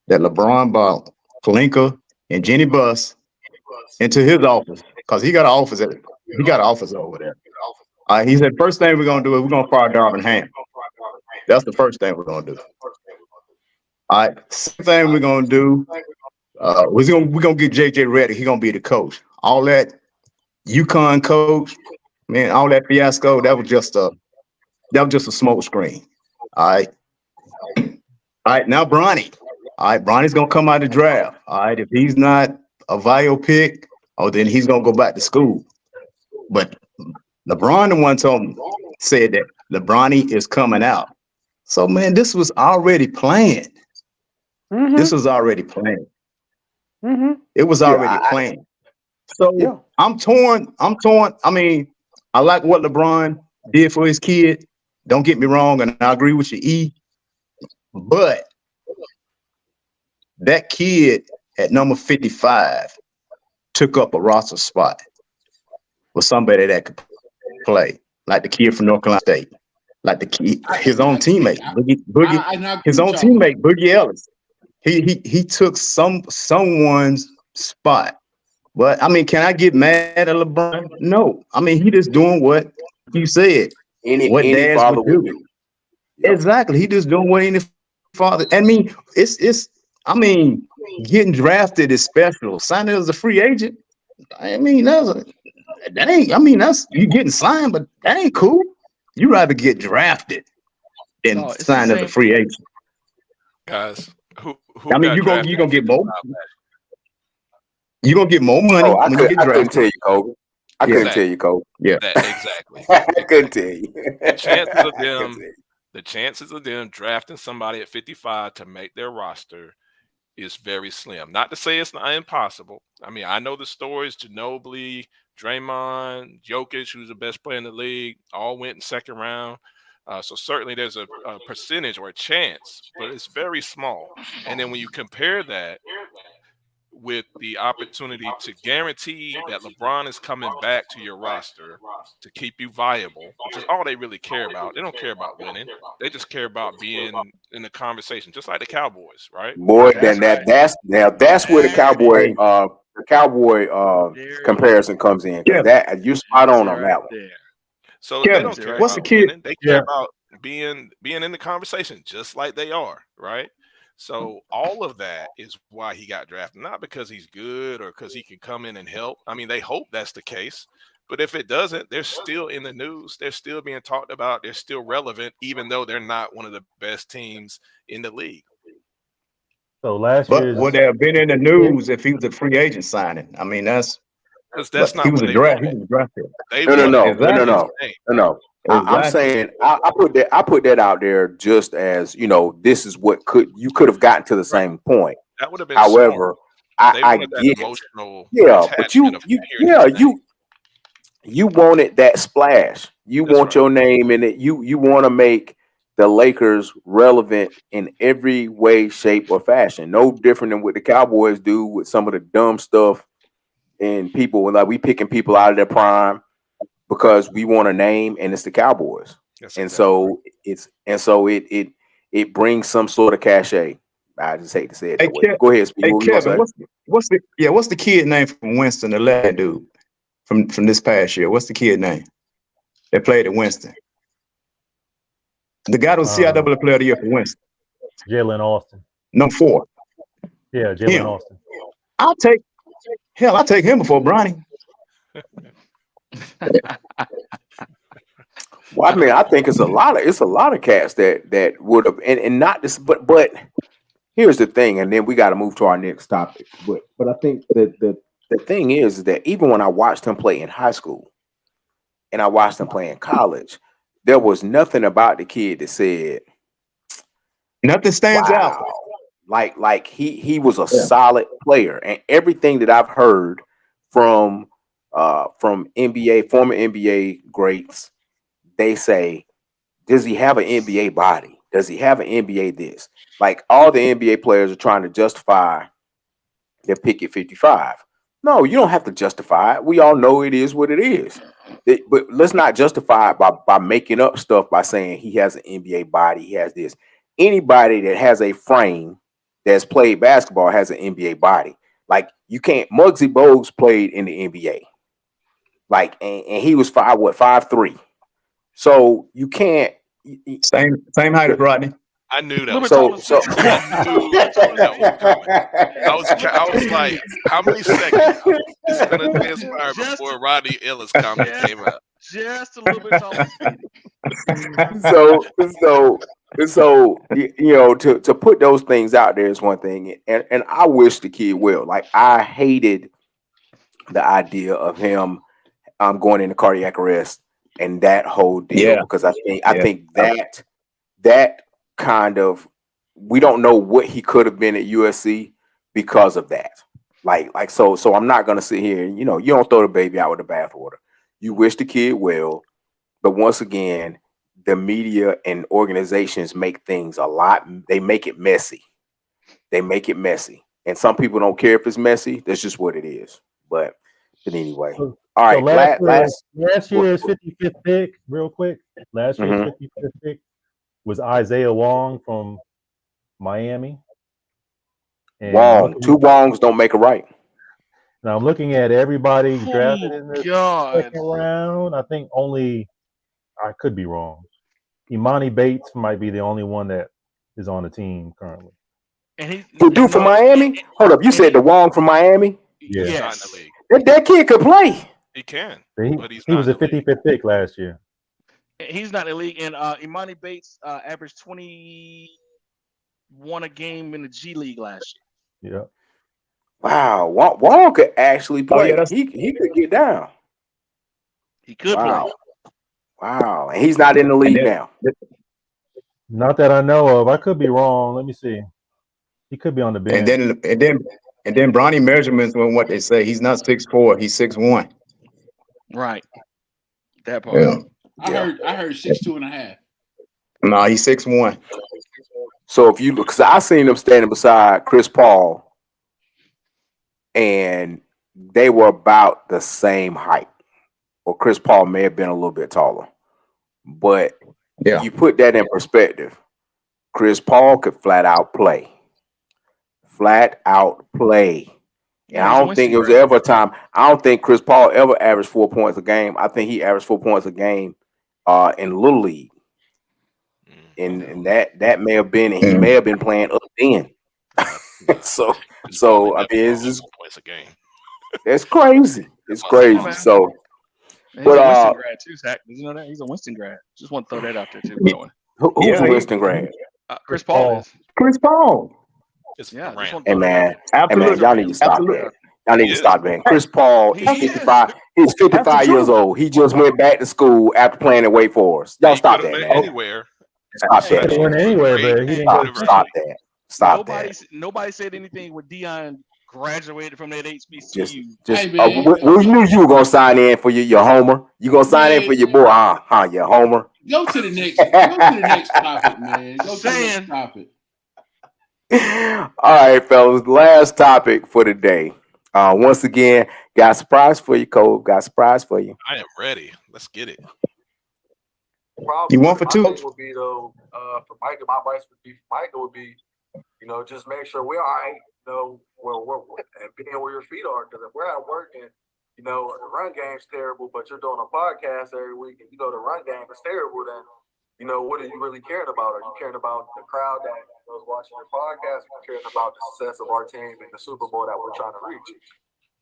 that LeBron bought Kalinka and Jenny Buss into his office, because he got an office over there. He said, first thing we're gonna do is we're gonna fire Darvin Ham. That's the first thing we're gonna do. All right, second thing we're gonna do, we're gonna get JJ ready. He's gonna be the coach. All that UConn coach, man, all that fiasco, that was just a smoke screen. All right, now Bronny. All right, Bronny's gonna come out of the draft. All right, if he's not a viable pick, then he's gonna go back to school. But LeBron, the one said that LeBronny is coming out. So man, this was already planned. Mm-hmm. This was already planned. Mm-hmm. It was already planned. So I'm torn. I mean, I like what LeBron did for his kid. Don't get me wrong, and I agree with you, E. But that kid at number 55 took up a roster spot with somebody that could play, like the kid from North Carolina State, like the kid, his own teammate, Boogie Ellis. He took someone's spot. But I mean, can I get mad at LeBron? No. I mean, he just doing what you said. What any dads father would do. Yep. Exactly. He just doing what any father. I mean, getting drafted is special. Signing as a free agent. I mean, that's you getting signed, but that ain't cool. You rather get drafted than sign as a free agent. Guys, who I mean, you're gonna get more. You're gonna get more money when you get drafted. I couldn't tell you, Kobe. I couldn't tell you, Kobe. Yeah, exactly. I couldn't tell you. The chances of them drafting somebody at 55 to make their roster is very slim. Not to say it's not impossible. I mean, I know the stories: Ginobili, Draymond, Jokic, who's the best player in the league, all went in second round. So certainly there's a percentage or a chance, but it's very small. And then when you compare that with the opportunity to guarantee that LeBron is coming back to your roster to keep you viable, which is all they really care about. They don't care about winning. They just care about being in the conversation, just like the Cowboys, right? Boy, that's where the Cowboy comparison comes in. That you spot on that one. So they don't care about winning. They care about being in the conversation, just like they are, right? So all of that is why he got drafted, not because he's good or because he can come in and help. I mean, they hope that's the case. But if it doesn't, they're still in the news. They're still being talked about. They're still relevant, even though they're not one of the best teams in the league. So last But year's would they have been in the news if he was a free agent signing? I mean, Because he that's not was what a they draft. He wanted. was drafted. They No, no, wanted no, to no, no, put his no, name. no. I'm Exactly. saying I put that out there just as this is what you could have gotten to the Right. same point. That would have been smart. However, They I wanted that get emotional but you attachment of hearing his name. you wanted that splash. You That's want right. your name in it. You want to make the Lakers relevant in every way, shape, or fashion. No different than what the Cowboys do with some of the dumb stuff and people like we picking people out of their prime because we want a name and it's the Cowboys. That's And exactly so it brings some sort of cachet. I just hate to say it Hey, that way. But go ahead, Speed. Hey, What were you Kevin, gonna say? what's the kid name from Winston, the lad dude from this past year? What's the kid name that played at Winston? The guy who was CIAA Player of the Year for Winston. Jalen Austin. Number 4. Yeah, Jalen Austin. I'll take him before Bronny. Well, I mean, I think it's a lot of cats that would have and not this, but here's the thing, and then we got to move to our next topic. But I think the thing is that even when I watched him play in high school and I watched him play in college, there was nothing about the kid that said nothing stands out. Like he was a solid player, and everything that I've heard from NBA former NBA greats, they say, does he have an NBA body? Does he have an NBA this? Like all the NBA players are trying to justify their pick at 55. No, you don't have to justify it. We all know it is what it is. But let's not justify it by making up stuff by saying he has an NBA body. He has this. Anybody that has a frame that's played basketball has an NBA body. Like you can't. Muggsy Bogues played in the NBA. Like and he was 5'3". So you can't. Same height as Rodney. I knew that. Little Was bit coming. taller. I knew that was coming. I was like, how many seconds is it gonna transpire before Rodney Ellis comment came out? Just a little bit taller. So to put those things out there is one thing, and I wish the kid well. Like I hated the idea of him going into cardiac arrest and that whole deal because I think that kind of we don't know what he could have been at USC because of that. Like so I'm not gonna sit here and you don't throw the baby out with the bathwater. You wish the kid well, but once again, the media and organizations make things they make it messy. And some people don't care if it's messy. That's just what it is. But anyway. All right. Last year's 55th pick, real quick. Last year's 55th pick was Isaiah Wong from Miami. And two Wongs don't make a right. Now I'm looking at everybody drafted in the second round. I think I could be wrong. Imani Bates might be the only one that is on the team currently. And from Miami? Hold up, you said the Wong from Miami? Yeah. He's not in the league. That kid could play. He can. But he was a 55th pick last year. He's not in the league. And Imani Bates averaged 21 a game in the G League last year. Yeah. Wow. Wong could actually play. He could get down. He could play. Wow. And he's not in the league now. Not that I know of. I could be wrong. Let me see. He could be on the bench. And then Bronny measurements when what they say. He's not 6'4", he's 6'1". Right. That part. Yeah. I heard 6'2.5". No, he's 6'1". So if you look, because I seen him standing beside Chris Paul, and they were about the same height. Or Chris Paul may have been a little bit taller. But you put that in perspective. Chris Paul could flat out play. And I don't think it was ever a time. I don't think Chris Paul ever averaged 4 points a game. I think he averaged 4 points a game in Little League. And that may have been, and he may have been playing up then. so I mean, it's just points a game. It's crazy. It's crazy. So, he's a Winston grad too, Zach. Did you know that? He's a Winston grad. Just want to throw that out there too. By the way. Who's a Winston grad? Chris Paul is. Chris Paul. It's Yeah, this Morant. one. Hey man, Absolutely. y'all need to stop Absolutely. that. Y'all need He to is. stop that. Chris Paul He is is. 55. He's 55 years old. He just went back to school after playing at Wake Forest. Y'all He stop could have that, went man. anywhere. Stop He that, could have man. went anywhere, Great. but he didn't go to Stop that. Stop that. Nobody said anything when Dion graduated from that Just, HBCU. Hey, man. we knew you were gonna sign in for your homer. You gonna sign in for your boy, huh? Your homer. Go to the next topic, man. Go Just to the next saying. topic. All right, fellas. Last topic for the day. Once again, got a surprise for you, Cole. Got a surprise for you. I am ready. Let's get it. You want for two? My thing would be though, for Micah, my advice would be for Micah would be, just make sure we're all right, where and being where your feet are. Because if we're at work and the run game's terrible, but you're doing a podcast every week and the run game is terrible, then what are you really caring about? Are you caring about the crowd that was watching your podcast? Or are you caring about the success of our team and the Super Bowl that we're trying to reach?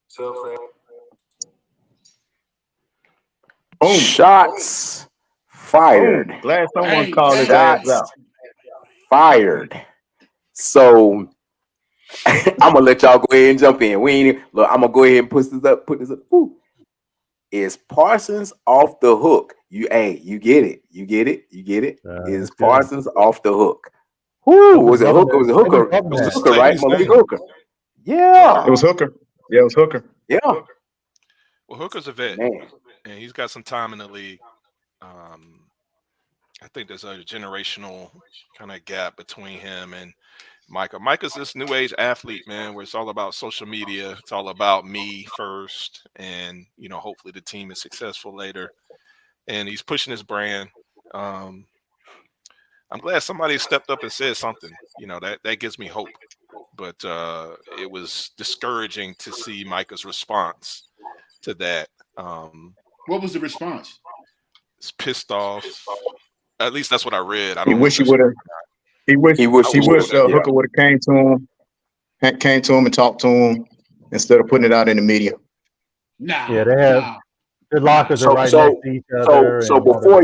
So I'm saying. Boom. Shots fired. Boom. Glad someone Hey, called his hey. ass out. Fired. So I'm gonna let y'all go ahead and jump in. I'm gonna go ahead and put this up. Ooh. Is Parsons off the hook? You get it. Is that's good. Parsons off the hook? Who was it? Hooker? Was it Hooker? It Was it was Hooker, the right? same Malik name. Hooker. Yeah. It was Hooker. Yeah, it was Hooker. Yeah. Well, Hooker's a vet, Man. and he's got some time in the league. I think there's a generational kind of gap between him and Micah. Micah's this new age athlete, man, where it's all about social media. It's all about me first, and hopefully the team is successful later. And he's pushing his brand. I'm glad somebody stepped up and said something. That gives me hope. But it was discouraging to see Micah's response to that. What was the response? It's pissed off. At least that's what I read. I He don't know. wish he would have. He wish Hooker would have came to him and talked to him instead of putting it out in the media. Nah. Yeah, they have the lockers are right next to each other. So before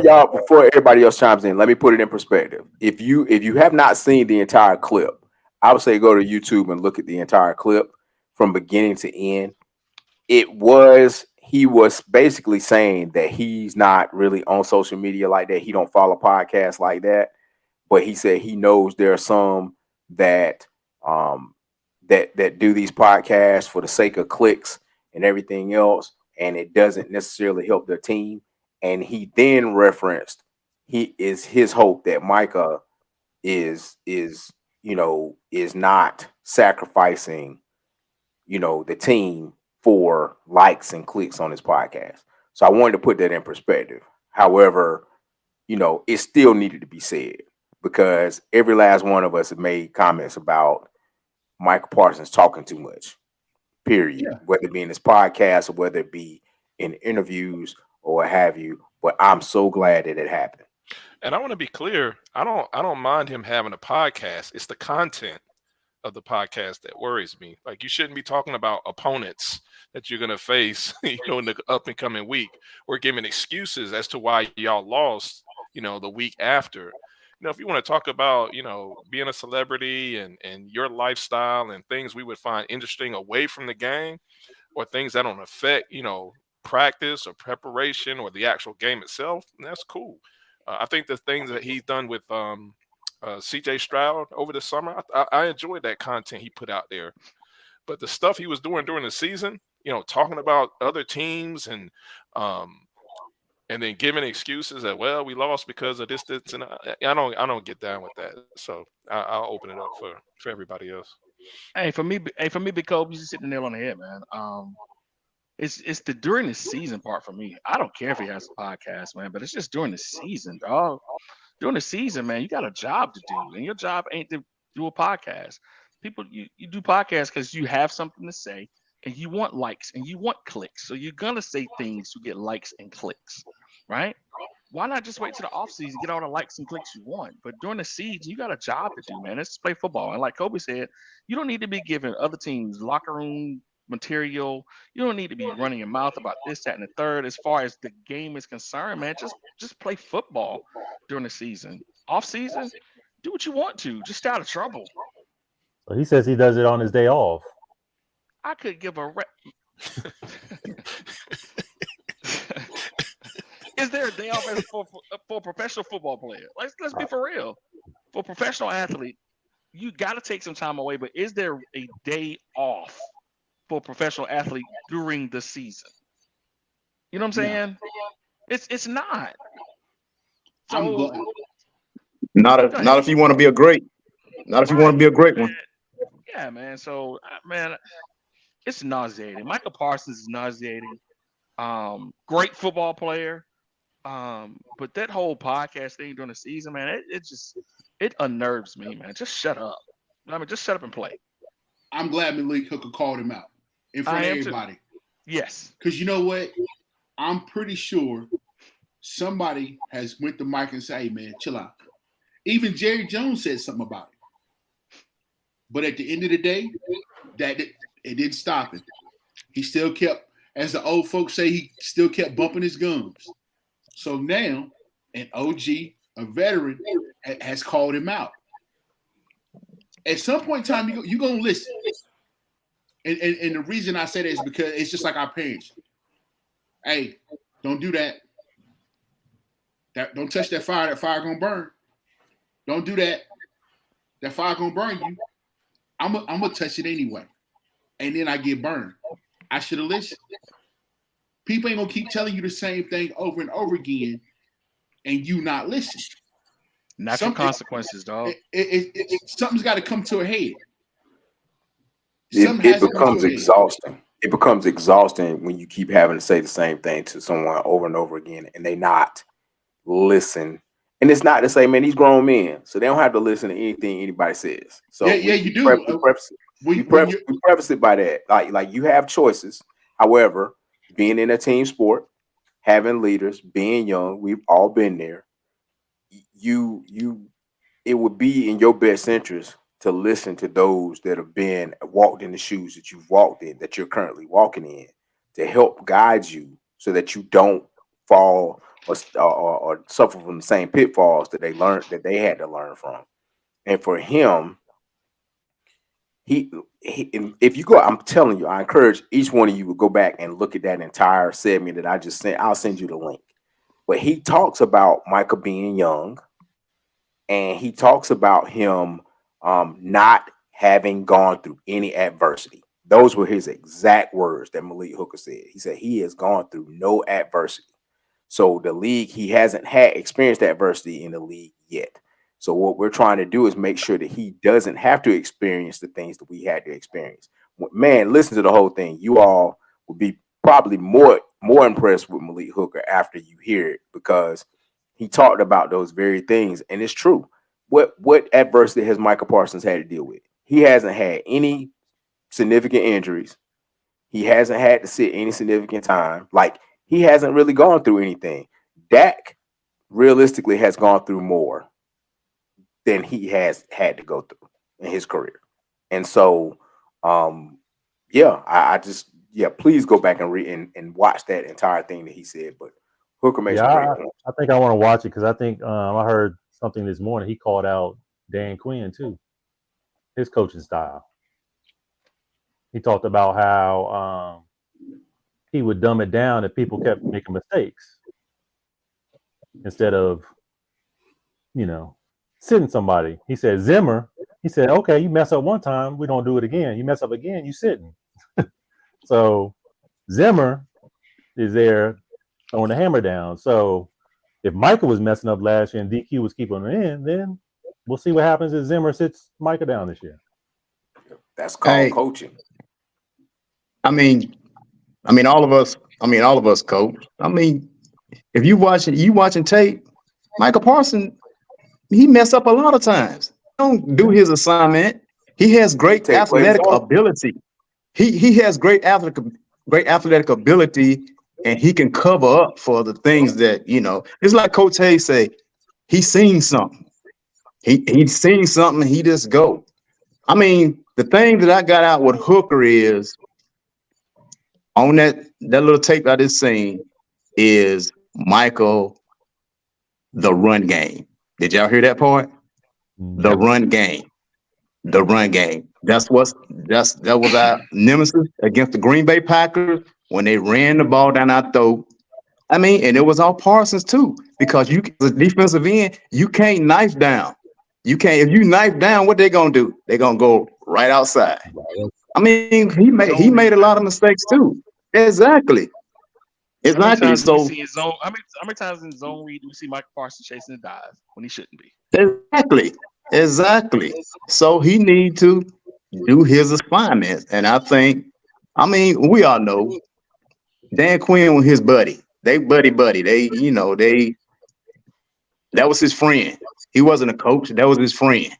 everybody else chimes in, let me put it in perspective. If you have not seen the entire clip, I would say go to YouTube and look at the entire clip from beginning to end. He was basically saying that he's not really on social media like that. He don't follow podcasts like that. But he said he knows there are some that that do these podcasts for the sake of clicks and everything else, and it doesn't necessarily help their team. And he then referenced his hope that Micah is not sacrificing the team for likes and clicks on his podcast. So I wanted to put that in perspective. However, it still needed to be said because every last one of us have made comments about Michael Parsons talking too much, period. Yeah. Whether it be in his podcast or whether it be in interviews or what have you. But I'm so glad that it happened. And I want to be clear. I don't mind him having a podcast. It's the content of the podcast that worries me. Like, you shouldn't be talking about opponents that you're going to face, in the up and coming week. We're giving excuses as to why y'all lost, the week after. If you want to talk about, being a celebrity and your lifestyle and things we would find interesting away from the game or things that don't affect, practice or preparation or the actual game itself, that's cool. I think the things that he's done with CJ Stroud over the summer, I enjoyed that content he put out there. But the stuff he was doing during the season, talking about other teams and then giving excuses that, well, we lost because of this, and I don't get down with that. So I'll open it up for everybody else. Hey, for me, because you just hit the nail on the head, man. It's the during the season part for me. I don't care if he has a podcast, man, but it's just during the season, dog. During the season, man, you got a job to do, and your job ain't to do a podcast. People, you do podcasts because you have something to say, and you want likes and you want clicks. So you're gonna say things to get likes and clicks, right? Why not just wait till the offseason, get all the likes and clicks you want? But during the season, you got a job to do, man. Let's just play football. And like Kobe said, you don't need to be giving other teams locker room material. You don't need to be running your mouth about this, that, and the third. As far as the game is concerned, man, just play football during the season. Off season, do what you want to. Just stay out of trouble. So he says he does it on his day off. I could give a Is there a day off for a professional football player? Let's be for real. For a professional athlete, you got to take some time away. But is there a day off for a professional athlete during the season? You know what I'm saying? It's not. So not if you want to be a great. Not if you want to be a great one. Yeah, man. So man, it's nauseating. Micah Parsons is nauseating. Great football player. But that whole podcast thing during the season, man, it unnerves me, man. Just shut up. I mean, just shut up and play. I'm glad Malik Hooker called him out in front of everybody. Too. Yes. Because you know what? I'm pretty sure somebody has went to Mike and said, hey, man, chill out. Even Jerry Jones said something about it. But at the end of the day, it didn't stop him. He still kept, as the old folks say, he still kept bumping his gums. So now, an OG, a veteran, has called him out. At some point in time, you're going to listen. And the reason I say that is because it's just like our parents. Hey, don't do that. Don't touch that fire. That fire going to burn. Don't do that. That fire going to burn you. I'm going to touch it anyway. And then I get burned. I should have listened. People ain't going to keep telling you the same thing over and over again and you not listen. Natural consequences, dog. Something's got to come to a head. It becomes exhausting. It becomes exhausting when you keep having to say the same thing to someone over and over again and they not listen. And it's not to say, man, these grown men, so they don't have to listen to anything anybody says. So you do. We preface it by that. Like you have choices. However, being in a team sport, having leaders, being young, we've all been there. It would be in your best interest to listen to those that have been walked in the shoes that you've walked in, that you're currently walking in, to help guide you so that you don't fall or suffer from the same pitfalls that they had to learn from. And for him, if you go, I'm telling you, I encourage each one of you to go back and look at that entire segment that I just sent. I'll send you the link. But he talks about Micah being young, and he talks about him not having gone through any adversity. Those were his exact words that Malik Hooker said. He said he has gone through no adversity. So the league, he hasn't had experienced adversity in the league yet. So what we're trying to do is make sure that he doesn't have to experience the things that we had to experience. Man, listen to the whole thing. You all will be probably more impressed with Malik Hooker after you hear it, because he talked about those very things, and it's true. What adversity has Micah Parsons had to deal with? He hasn't had any significant injuries. He hasn't had to sit any significant time. Like, he hasn't really gone through anything. Dak realistically has gone through more than he has had to go through in his career. And so, please go back and read and watch that entire thing that he said. But Hooker makes a great point. I think I want to watch it because I think I heard something this morning. He called out Dan Quinn too, his coaching style. He talked about how he would dumb it down if people kept making mistakes instead of, sitting somebody. He said, Zimmer, he said, okay, you mess up one time, we don't do it again. You mess up again, you sitting. So Zimmer is there throwing the hammer down. So if Micah was messing up last year and DQ was keeping him in, then we'll see what happens if Zimmer sits Micah down this year. That's called coaching. I mean, all of us coach. I mean, if you watching tape, Micah Parsons, he mess up a lot of times. Don't do his assignment. He has great athletic ability. He has great athletic ability, and he can cover up for the things that, it's like Coach Hayes say, he's seen something. He's seen something, he just go. I mean, the thing that I got out with Hooker is, on that little tape I just seen, is Michael, the run game. Did y'all hear that part? The run game. the run game. That was our nemesis against the Green Bay Packers when they ran the ball down our throat. I mean, and it was all Parsons too, because you, as a defensive end, you can't knife down. You can't. If you knife down, what they gonna do? They gonna go right outside. I mean, he made a lot of mistakes too. Exactly. How many times do we So see his zone? How many times in zone read do we see Micah Parsons chasing a dive when he shouldn't be? exactly. So he need to do his assignments, and I mean, we all know Dan Quinn was his buddy. They buddy. They, that was his friend. He wasn't a coach. That was his friend.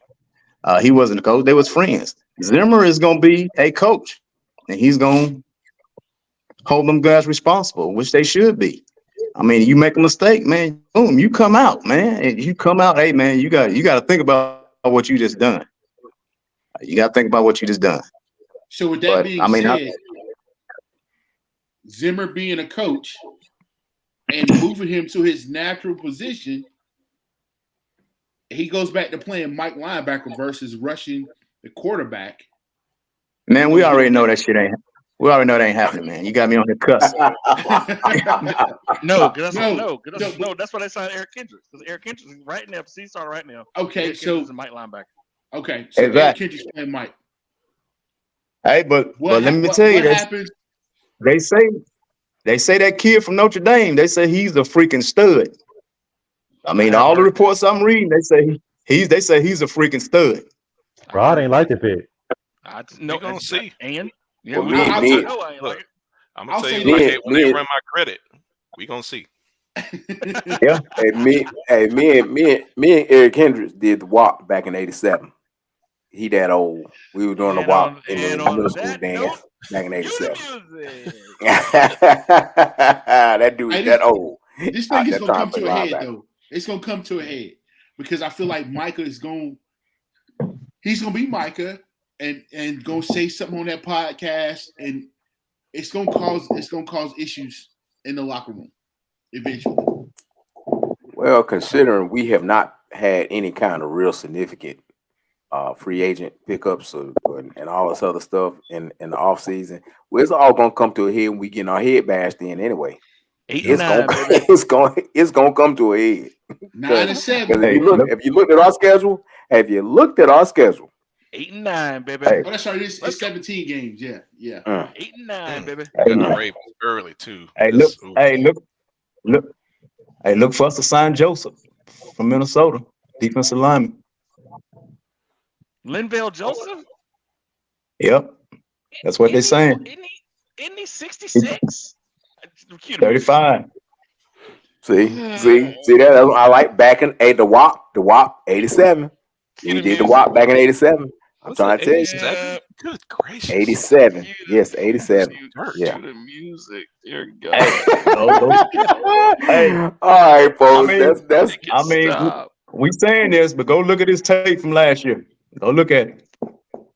He wasn't a coach. They was friends. Zimmer is going to be a coach, and he's going to hold them guys responsible, which they should be. I mean, you make a mistake, man, boom, you come out, man. And you come out, hey, man, you got to think about what you just done. You got to think about what you just done. So with that being said, Zimmer being a coach and moving him to his natural position, he goes back to playing Mike linebacker versus rushing the quarterback. Man, we already know that shit ain't. We already know that ain't happening, man. You got me on the cussing. No, that's why they signed Eric Kendricks. Because Eric Kendricks is right now, season starter right now. Okay, Eric so is a Mike linebacker. Okay, so exactly. Eric Kendricks playing Mike. Hey, but let me tell you, they say that kid from Notre Dame. They say he's a freaking stud. I mean, all the reports I'm reading, they say he's a freaking stud. Rod ain't like the pick. We're gonna see. And yeah, I'm gonna tell you, like, when they run my credit, we gonna see. Yeah. Me and Eric Hendricks did the walk back in '87. He that old. We were doing the walk in the middle school dance back in '87. That dude, that old. This thing is gonna come to a head, though. It's gonna come to a head because I feel like Micah is he's gonna be Micah and gonna say something on that podcast, and it's gonna cause issues in the locker room eventually. Well, considering we have not had any kind of real significant free agent pickups and all this other stuff in the off season, well, it's all gonna come to a head when we getting our head bashed in anyway. It's gonna come to a head. 9-7. If you looked at our schedule, 8-9, baby. Oh, that's right. It's 17 games. Yeah. 8-9, baby. And the Ravens early too. Look for us to sign Joseph from Minnesota, defensive lineman. Linval Joseph? Yep. That's what they're saying. Isn't he 66? 35. See that? I like back in the WAP 87. He did the WAP back in 87. I'm trying to tell you. Good gracious. 87. Yes, 87. Yeah. The music. Dear God. All right, folks. We saying this, but go look at his tape from last year. Go look at it.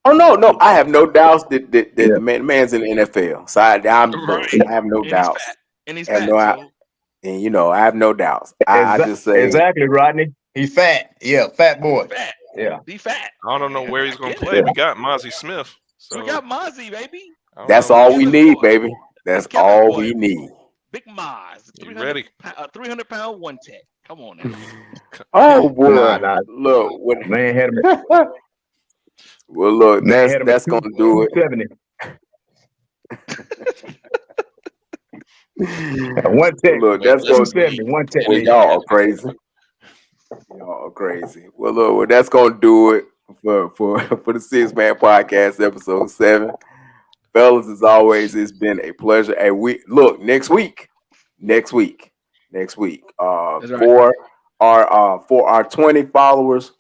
Oh no, I have no doubts that the man's in the NFL. So I have no doubts. And he's fat. I have no doubts. I just say exactly, Rodney. He's fat. Yeah, fat boy. Fat. Yeah, be fat. I don't know where he's gonna play. We got Mozzie Smith. So we got Mozzie, baby. That's all we need, baby. That's all we need. Big Moz. 300-pound one tech. Come on now. Oh boy. Look, man had him. Well, look, that's gonna do it. 110. Look, that's gonna 70. 110. Well, y'all are crazy. Y'all are crazy. Well, look, that's gonna do it for the Six Man Podcast, episode 7. Fellas, as always, it's been a pleasure. Hey, next week. For our 20 followers.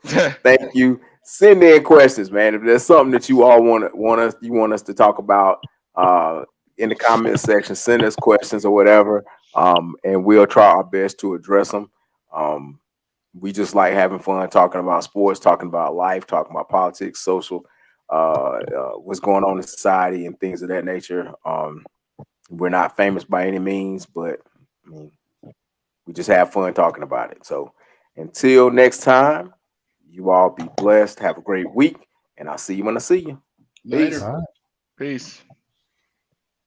Thank you. Send in questions, man. If there's something that you all want us to talk about in the comment section, send us questions or whatever, and we'll try our best to address them. We just like having fun talking about sports, talking about life, talking about politics, social, what's going on in society, and things of that nature. We're not famous by any means, but I mean, we just have fun talking about it. So until next time. You all be blessed. Have a great week, and I'll see you when I see you. Later. Peace. Peace.